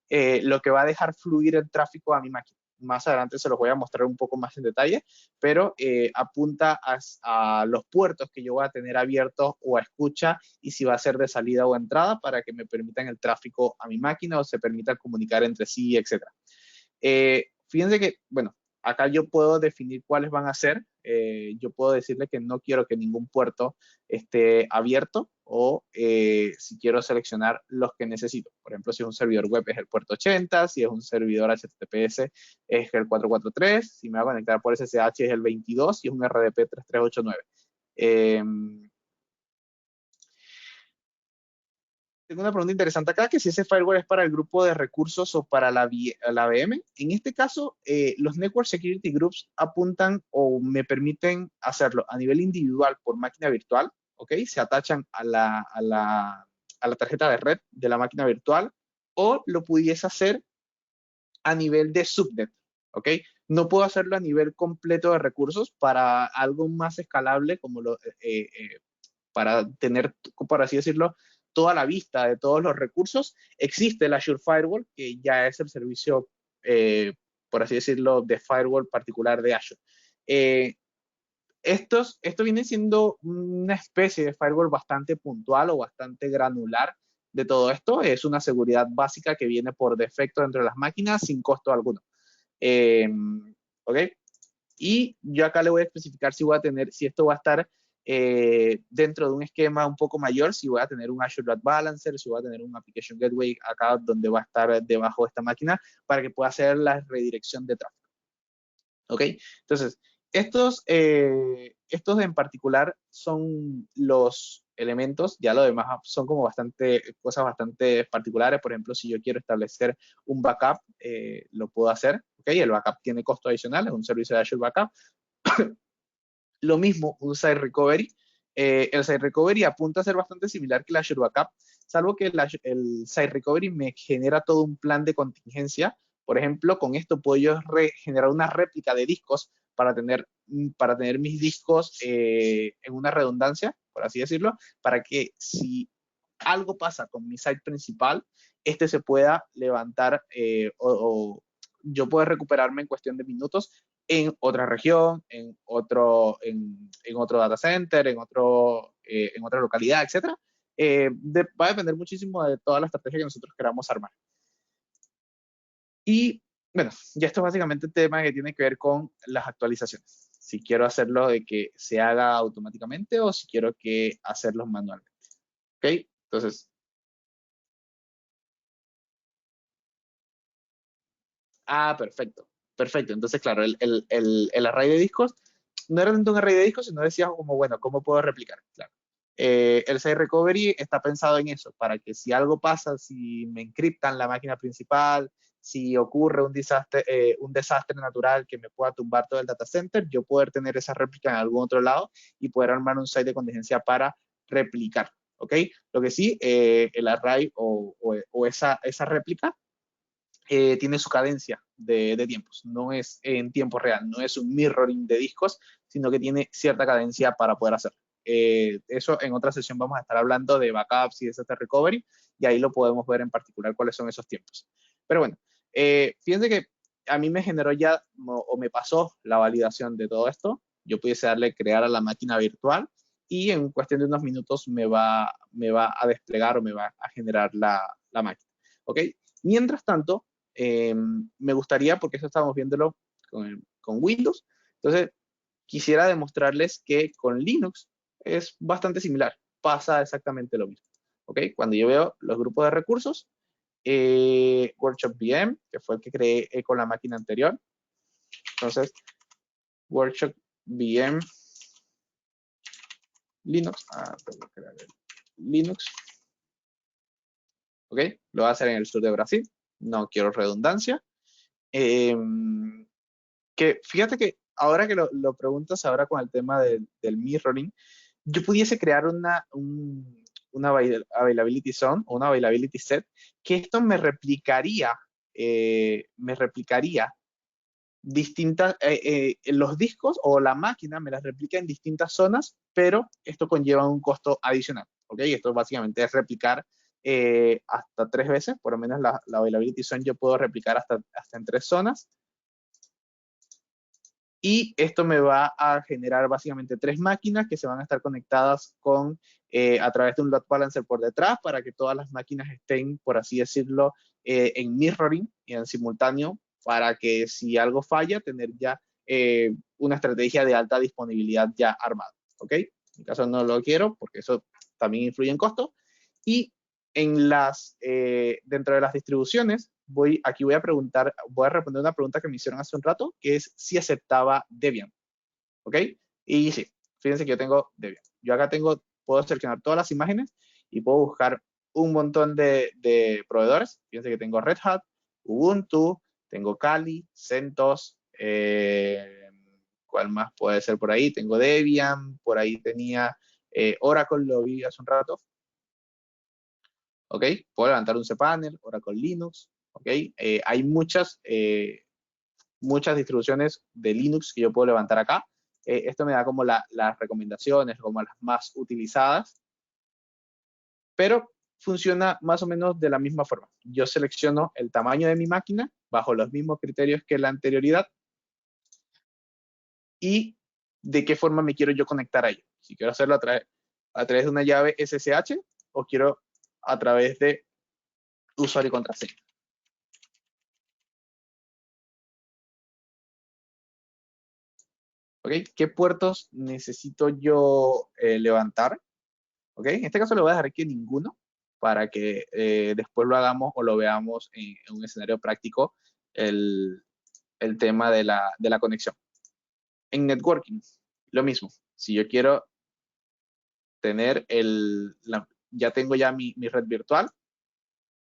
lo que va a dejar fluir el tráfico a mi máquina. Más adelante se los voy a mostrar un poco más en detalle, pero apunta a los puertos que yo voy a tener abiertos o a escucha y si va a ser de salida o entrada para que me permitan el tráfico a mi máquina o se permitan comunicar entre sí, etcétera. Fíjense que, bueno, acá yo puedo definir cuáles van a ser. Yo puedo decirle que no quiero que ningún puerto esté abierto o si quiero seleccionar los que necesito. Por ejemplo, si es un servidor web es el puerto 80, si es un servidor HTTPS es el 443, si me va a conectar por SSH es el 22 y es un RDP 3389. Eh, Tengo una pregunta interesante acá, que si ese firewall es para el grupo de recursos o para la VM. En este caso, los Network Security Groups apuntan o me permiten hacerlo a nivel individual por máquina virtual, ¿ok? Se atachan a la tarjeta de red de la máquina virtual o lo pudiese hacer a nivel de subnet, ¿ok? No puedo hacerlo a nivel completo de recursos para algo más escalable como para tener, por así decirlo, toda la vista de todos los recursos. Existe el Azure Firewall, que ya es el servicio, por así decirlo, de firewall particular de Azure. Eh, esto viene siendo una especie de firewall bastante puntual o bastante granular de todo esto. Es una seguridad básica que viene por defecto dentro de las máquinas sin costo alguno. Eh, ¿Ok? Y yo acá le voy a especificar si esto va a estar dentro de un esquema un poco mayor, si voy a tener un Azure Load Balancer, si voy a tener un Application Gateway acá donde va a estar debajo de esta máquina para que pueda hacer la redirección de tráfico. ¿Ok? Entonces, estos en particular son los elementos, ya lo demás son como cosas bastante particulares. Por ejemplo, si yo quiero establecer un backup, lo puedo hacer. ¿Ok? El backup tiene costo adicional, es un servicio de Azure Backup. Lo mismo, un Site Recovery. El Site Recovery apunta a ser bastante similar que el Azure Backup, salvo que el Site Recovery me genera todo un plan de contingencia. Por ejemplo, con esto puedo yo generar una réplica de discos para tener mis discos en una redundancia, por así decirlo, para que si algo pasa con mi site principal, este se pueda levantar o yo pueda recuperarme en cuestión de minutos en otra región, en otro data center, en otra localidad, etcétera. Va a depender muchísimo de toda la estrategia que nosotros queramos armar. Y bueno, ya esto es básicamente el tema que tiene que ver con las actualizaciones. Si quiero hacerlo de que se haga automáticamente o si quiero que hacerlo manualmente. ¿Ok? Entonces, perfecto. Perfecto. Entonces, claro, el array de discos no era tanto un array de discos, sino decías como, bueno, ¿cómo puedo replicar? Claro. El Site Recovery está pensado en eso, para que si algo pasa, si me encriptan la máquina principal, si ocurre un desastre natural que me pueda tumbar todo el data center, yo poder tener esa réplica en algún otro lado y poder armar un site de contingencia para replicar. ¿Ok? Lo que sí, el array o esa réplica tiene su cadencia de tiempos. No es en tiempo real, no es un mirroring de discos, sino que tiene cierta cadencia para poder hacerlo. eso en otra sesión vamos a estar hablando de backups y disaster recovery, y ahí lo podemos ver en particular cuáles son esos tiempos. Pero bueno, fíjense que a mí me generó ya o me pasó la validación de todo esto. Yo pudiese darle crear a la máquina virtual y en cuestión de unos minutos me va a desplegar o me va a generar la máquina. ¿Ok? Mientras tanto, me gustaría, porque eso estábamos viéndolo con Windows, entonces quisiera demostrarles que con Linux es bastante similar, pasa exactamente lo mismo. ¿Ok? Cuando yo veo los grupos de recursos, Workshop VM, que fue el que creé con la máquina anterior, entonces Workshop VM Linux, tengo que crear el Linux, ¿ok? Lo va a hacer en el sur de Brasil, no quiero redundancia. Eh, que fíjate que ahora que lo preguntas ahora con el tema del mirroring, yo pudiese crear una availability zone o una availability set, que esto me replicaría distintas, los discos o la máquina me las replica en distintas zonas, pero esto conlleva un costo adicional, ¿ok? Esto básicamente es replicar hasta 3 veces, por lo menos la availability zone yo puedo replicar hasta en 3 zonas, y esto me va a generar básicamente 3 máquinas que se van a estar conectadas a través de un load balancer por detrás para que todas las máquinas estén, por así decirlo, en mirroring y en simultáneo para que si algo falla, tener ya una estrategia de alta disponibilidad ya armada. ¿Ok? En mi caso no lo quiero porque eso también influye en costo. Y dentro de las distribuciones, aquí voy a responder una pregunta que me hicieron hace un rato, que es si aceptaba Debian, ¿ok? Y sí, fíjense que yo tengo Debian. Yo acá puedo seleccionar todas las imágenes y puedo buscar un montón de proveedores. Fíjense que tengo Red Hat, Ubuntu, tengo Kali, CentOS, ¿cuál más puede ser por ahí? Tengo Debian, por ahí tenía Oracle, lo vi hace un rato. ¿Ok? Puedo levantar un cPanel, Oracle Linux, ¿ok? Hay muchas distribuciones de Linux que yo puedo levantar acá. Esto me da como las recomendaciones, como las más utilizadas, pero funciona más o menos de la misma forma. Yo selecciono el tamaño de mi máquina bajo los mismos criterios que la anterioridad y de qué forma me quiero yo conectar a ello. Si quiero hacerlo a través de una llave SSH o quiero a través de usuario y contraseña. ¿Ok? ¿Qué puertos necesito yo levantar? ¿Ok? En este caso le voy a dejar que ninguno para que después lo hagamos o lo veamos en un escenario práctico el, el tema de la conexión. En networking, lo mismo. Si yo quiero tener ya tengo ya mi red virtual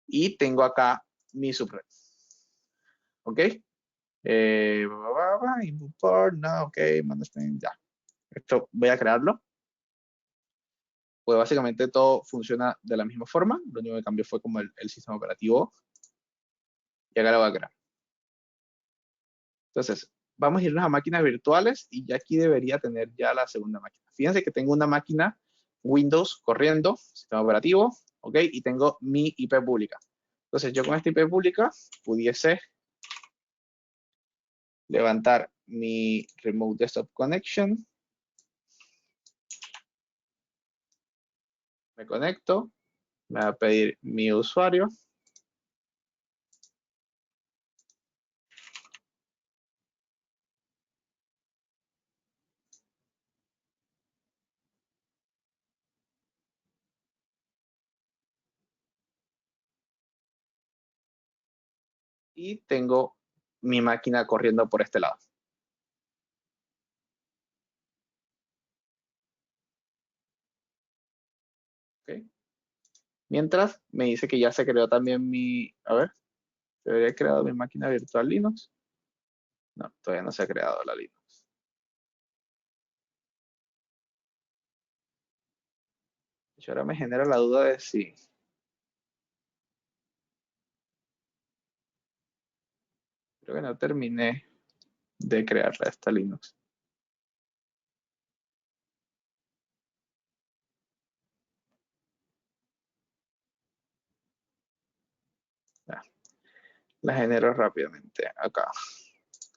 y tengo acá mi subred. ¿Ok? Input port, no, ok, management, ya. Esto voy a crearlo. Pues básicamente todo funciona de la misma forma. Lo único que cambió fue como el sistema operativo. Y acá lo voy a crear. Entonces, vamos a irnos a máquinas virtuales y ya aquí debería tener ya la segunda máquina. Fíjense que tengo una máquina Windows corriendo, sistema operativo, ¿ok? Y tengo mi IP pública. Entonces, yo con esta IP pública pudiese levantar mi Remote Desktop Connection. Me conecto, me va a pedir mi usuario. Y tengo mi máquina corriendo por este lado. ¿Ok? Mientras me dice que ya se creó también a ver, se habría creado mi máquina virtual Linux. No, todavía no se ha creado la Linux. Y ahora me genera la duda de si, creo que no terminé de crear esta Linux. Ya, la genero rápidamente acá.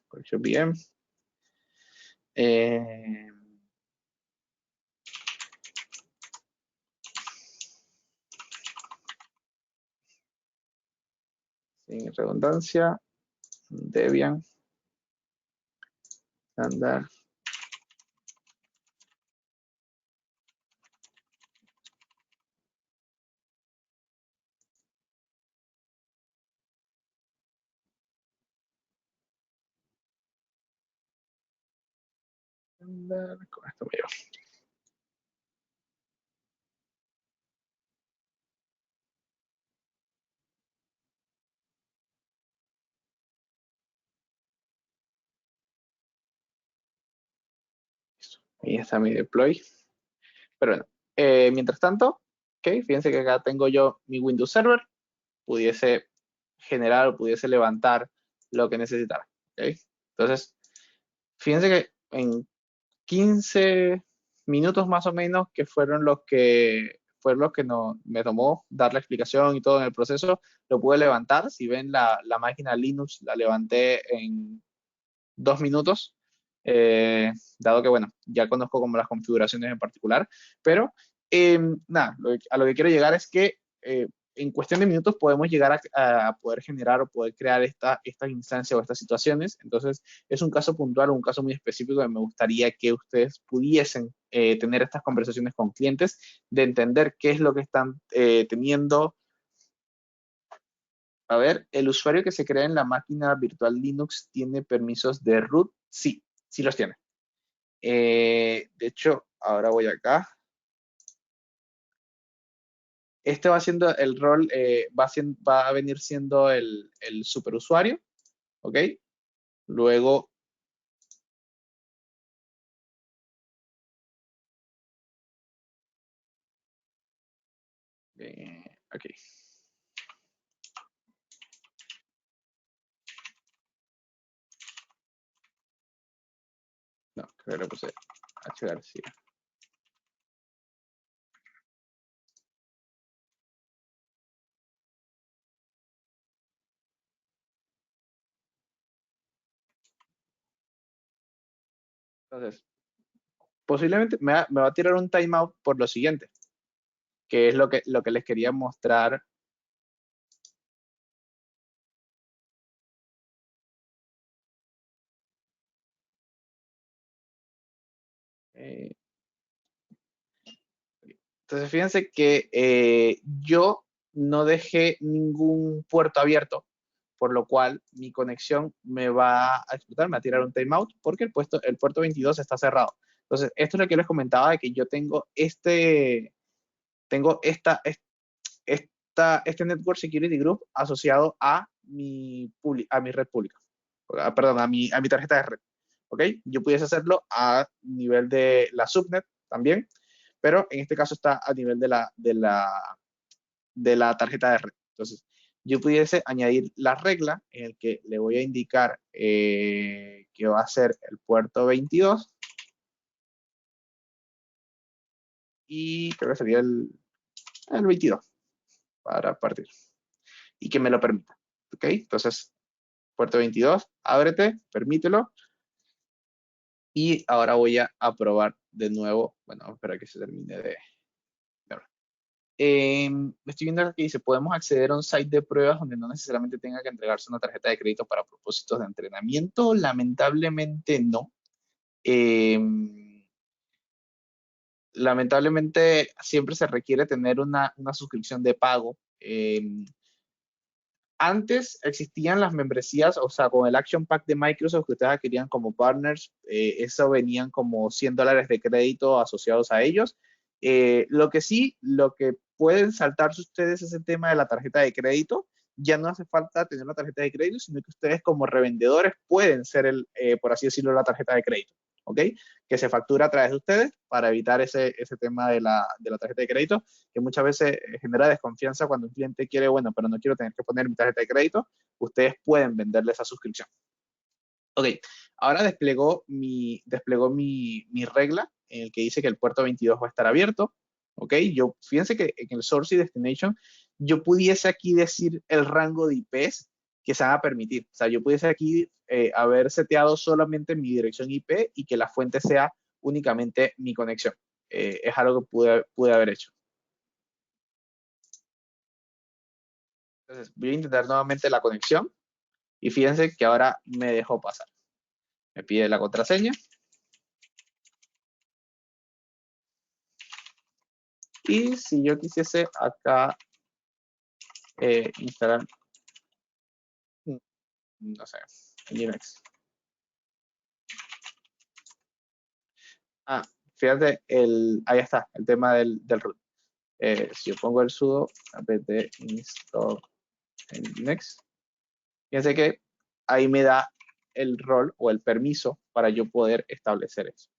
Control VM. Eh, sin redundancia, Debian, andar. Con esto me llevo. Ahí está mi deploy. Pero bueno, mientras tanto, ok, fíjense que acá tengo yo mi Windows Server, pudiese generar o pudiese levantar lo que necesitara. ¿Ok? Entonces, fíjense que en 15 minutos más o menos, que fueron los que no, me tomó dar la explicación y todo en el proceso, lo pude levantar. Si ven la máquina Linux, la levanté en 2 minutos, dado que, bueno, ya conozco como las configuraciones en particular, pero nada, a lo que quiero llegar es que en cuestión de minutos podemos llegar a poder generar o poder crear estas instancias o estas situaciones. Entonces, es un caso puntual o un caso muy específico que me gustaría que ustedes pudiesen tener estas conversaciones con clientes, de entender qué es lo que están teniendo. A ver, ¿el usuario que se crea en la máquina virtual Linux tiene permisos de root? Sí, sí los tiene. De hecho, ahora voy acá. Este va siendo el rol, va a venir siendo el superusuario, ¿ok? Luego, aquí. No, creo que le puse H. García. Entonces, posiblemente me va a tirar un timeout por lo siguiente, que es lo que les quería mostrar. Eh, Entonces, fíjense que yo no dejé ningún puerto abierto, por lo cual mi conexión me va a explotar, me va a tirar un timeout, porque el puerto 22 está cerrado. Entonces, esto es lo que les comentaba, de que yo tengo este Network Security Group asociado a mi red pública. Perdón, a mi tarjeta de red. ¿Ok? Yo pudiese hacerlo a nivel de la subnet también, pero en este caso está a nivel de la tarjeta de red. Entonces, yo pudiese añadir la regla en el que le voy a indicar que va a ser el puerto 22 y creo que sería el 22 para partir y que me lo permita. ¿Ok? Entonces, puerto 22, ábrete, permítelo. Y ahora voy a probar de nuevo. Bueno, espera que se termine de. Estoy viendo que dice, podemos acceder a un site de pruebas donde no necesariamente tenga que entregarse una tarjeta de crédito para propósitos de entrenamiento. Lamentablemente no. Eh, Lamentablemente siempre se requiere tener una suscripción de pago. Antes existían las membresías, o sea, con el Action Pack de Microsoft que ustedes adquirían como partners, eso venían como $100 de crédito asociados a ellos. Lo que pueden saltarse ustedes es el tema de la tarjeta de crédito. Ya no hace falta tener la tarjeta de crédito, sino que ustedes como revendedores pueden ser por así decirlo, la tarjeta de crédito, ¿ok? Que se factura a través de ustedes para evitar ese tema de la tarjeta de crédito, que muchas veces genera desconfianza cuando un cliente quiere, bueno, pero no quiero tener que poner mi tarjeta de crédito, ustedes pueden venderle esa suscripción. Ok, ahora desplegó mi regla en el que dice que el puerto 22 va a estar abierto. Ok, fíjense que en el source y destination yo pudiese aquí decir el rango de IPs que se van a permitir. O sea, yo pudiese aquí haber seteado solamente mi dirección IP y que la fuente sea únicamente mi conexión. Es algo que pude haber hecho. Entonces, voy a intentar nuevamente la conexión y fíjense que ahora me dejó pasar. Me pide la contraseña. Y si yo quisiese acá instalar, no sé, Linux. Ah, fíjate, ahí está, el tema del root. Si yo pongo el sudo apt install en Linux, fíjense que ahí me da el rol o el permiso para yo poder establecer eso.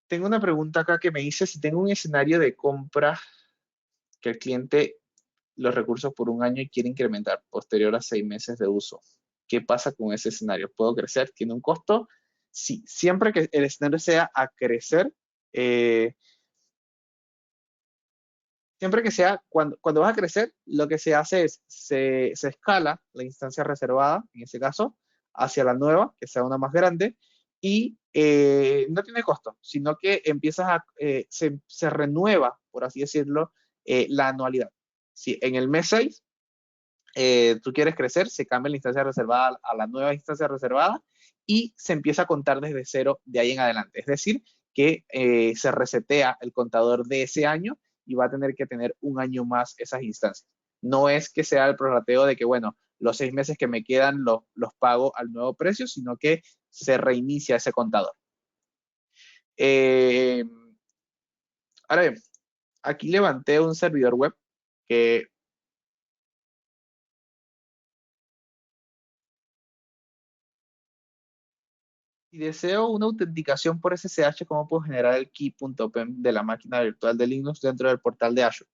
Tengo una pregunta acá que me dice si tengo un escenario de compra que el cliente los recursos por un año y quiere incrementar posterior a 6 meses de uso. ¿Qué pasa con ese escenario? ¿Puedo crecer? ¿Tiene un costo? Sí, siempre que el escenario sea a crecer, eh, siempre que sea, cuando vas a crecer, lo que se hace es, se escala la instancia reservada, en ese caso, hacia la nueva, que sea una más grande, y no tiene costo, sino que se renueva, por así decirlo, la anualidad. Si en el mes 6 tú quieres crecer, se cambia la instancia reservada a la nueva instancia reservada y se empieza a contar desde cero de ahí en adelante. Es decir, que se resetea el contador de ese año y va a tener que tener un año más esas instancias. No es que sea el prorrateo de que, bueno, los 6 meses que me quedan los pago al nuevo precio, sino que se reinicia ese contador. Eh, Ahora bien, aquí levanté un servidor web que si deseo una autenticación por SSH, ¿cómo puedo generar el key.pem de la máquina virtual de Linux dentro del portal de Azure?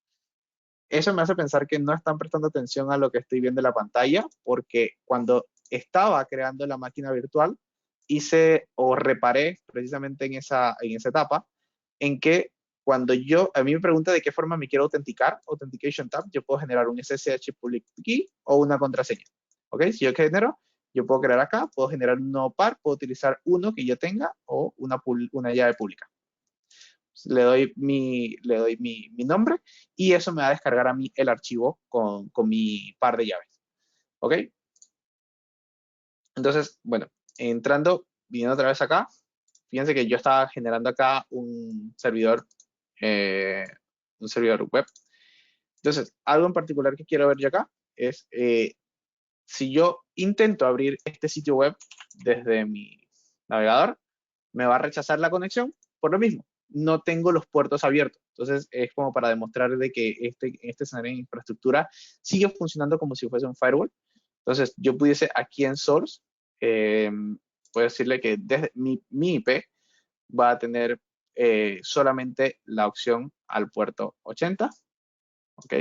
Eso me hace pensar que no están prestando atención a lo que estoy viendo en la pantalla, porque cuando estaba creando la máquina virtual, hice o reparé precisamente en esa etapa, en que a mí me pregunta de qué forma me quiero autenticar, Authentication Tab, yo puedo generar un SSH public key o una contraseña. ¿Ok? Si yo genero, yo puedo crear acá, puedo generar un nuevo par, puedo utilizar uno que yo tenga o una llave pública. Le doy mi nombre y eso me va a descargar a mí el archivo con mi par de llaves. ¿Ok? Entonces, bueno, viniendo otra vez acá, fíjense que yo estaba generando acá eh, un servidor web. Entonces, algo en particular que quiero ver yo acá es si yo intento abrir este sitio web desde mi navegador, me va a rechazar la conexión por lo mismo. No tengo los puertos abiertos. Entonces, es como para demostrar de que este escenario de infraestructura sigue funcionando como si fuese un firewall. Entonces, yo pudiese aquí en source, eh, puedo decirle que desde mi IP va a tener solamente la opción al puerto 80. ¿Ok?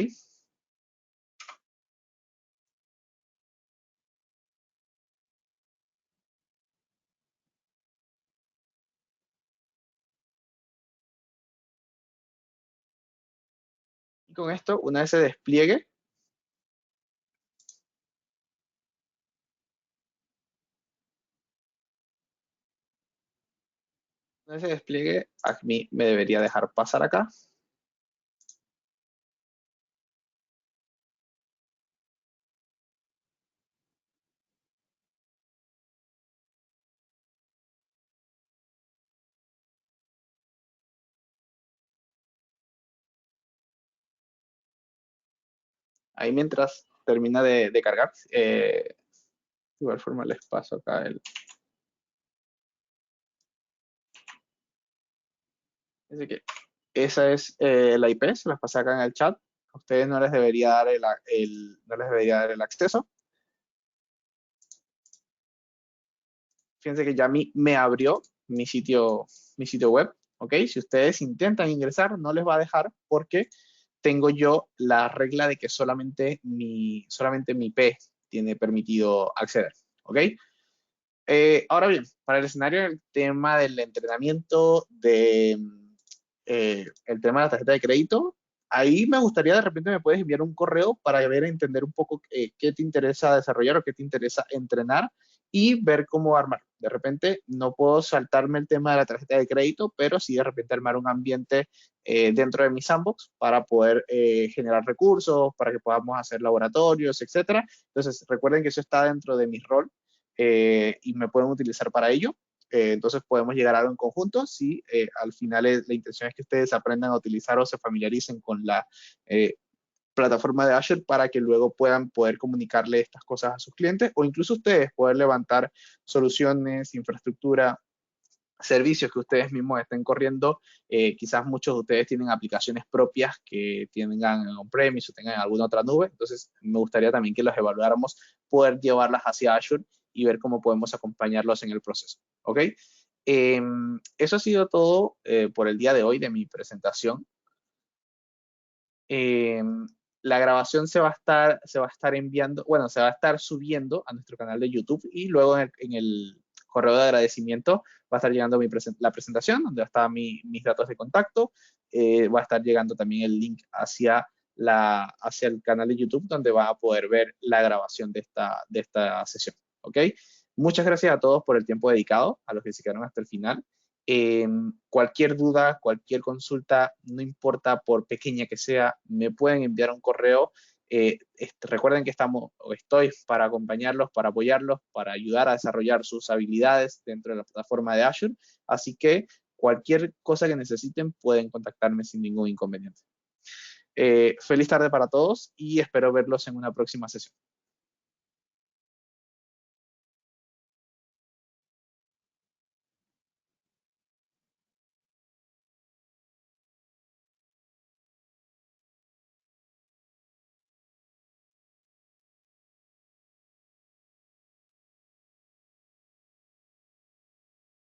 Y con esto, una vez se despliegue, a mí me debería dejar pasar acá. Ahí mientras termina de cargar, de igual forma les paso acá Así que esa es la IP, se las pasé acá en el chat. A ustedes no les debería dar no les debería dar el acceso. Fíjense que ya a mí me abrió mi sitio web. ¿Ok? Si ustedes intentan ingresar, no les va a dejar porque tengo yo la regla de que solamente mi IP tiene permitido acceder. ¿Ok? Ahora bien, para el escenario del tema del entrenamiento, el tema de la tarjeta de crédito, ahí me gustaría de repente me puedes enviar un correo para ver, entender un poco qué te interesa desarrollar o qué te interesa entrenar y ver cómo armar. De repente no puedo saltarme el tema de la tarjeta de crédito, pero sí de repente armar un ambiente dentro de mi sandbox para poder generar recursos, para que podamos hacer laboratorios, etcétera. Entonces, recuerden que eso está dentro de mi rol y me pueden utilizar para ello. Entonces podemos llegar a algo en conjunto si al final la intención es que ustedes aprendan a utilizar o se familiaricen con la plataforma de Azure para que luego puedan poder comunicarle estas cosas a sus clientes o incluso ustedes poder levantar soluciones, infraestructura, servicios que ustedes mismos estén corriendo. Quizás muchos de ustedes tienen aplicaciones propias que tengan on-premise o tengan en alguna otra nube. Entonces, me gustaría también que los evaluáramos, poder llevarlas hacia Azure y ver cómo podemos acompañarlos en el proceso. ¿Ok? Eso ha sido todo por el día de hoy de mi presentación. Eh, la grabación se va a estar enviando, bueno, se va a estar subiendo a nuestro canal de YouTube y luego en el correo de agradecimiento va a estar llegando la presentación, donde va a estar mis datos de contacto. Va a estar llegando también el link hacia el canal de YouTube, donde va a poder ver la grabación de esta sesión. ¿Ok? Muchas gracias a todos por el tiempo dedicado, a los que se quedaron hasta el final. Cualquier duda, cualquier consulta, no importa por pequeña que sea, me pueden enviar un correo. Recuerden que estoy para acompañarlos, para apoyarlos, para ayudar a desarrollar sus habilidades dentro de la plataforma de Azure. Así que cualquier cosa que necesiten pueden contactarme sin ningún inconveniente. Feliz tarde para todos y espero verlos en una próxima sesión.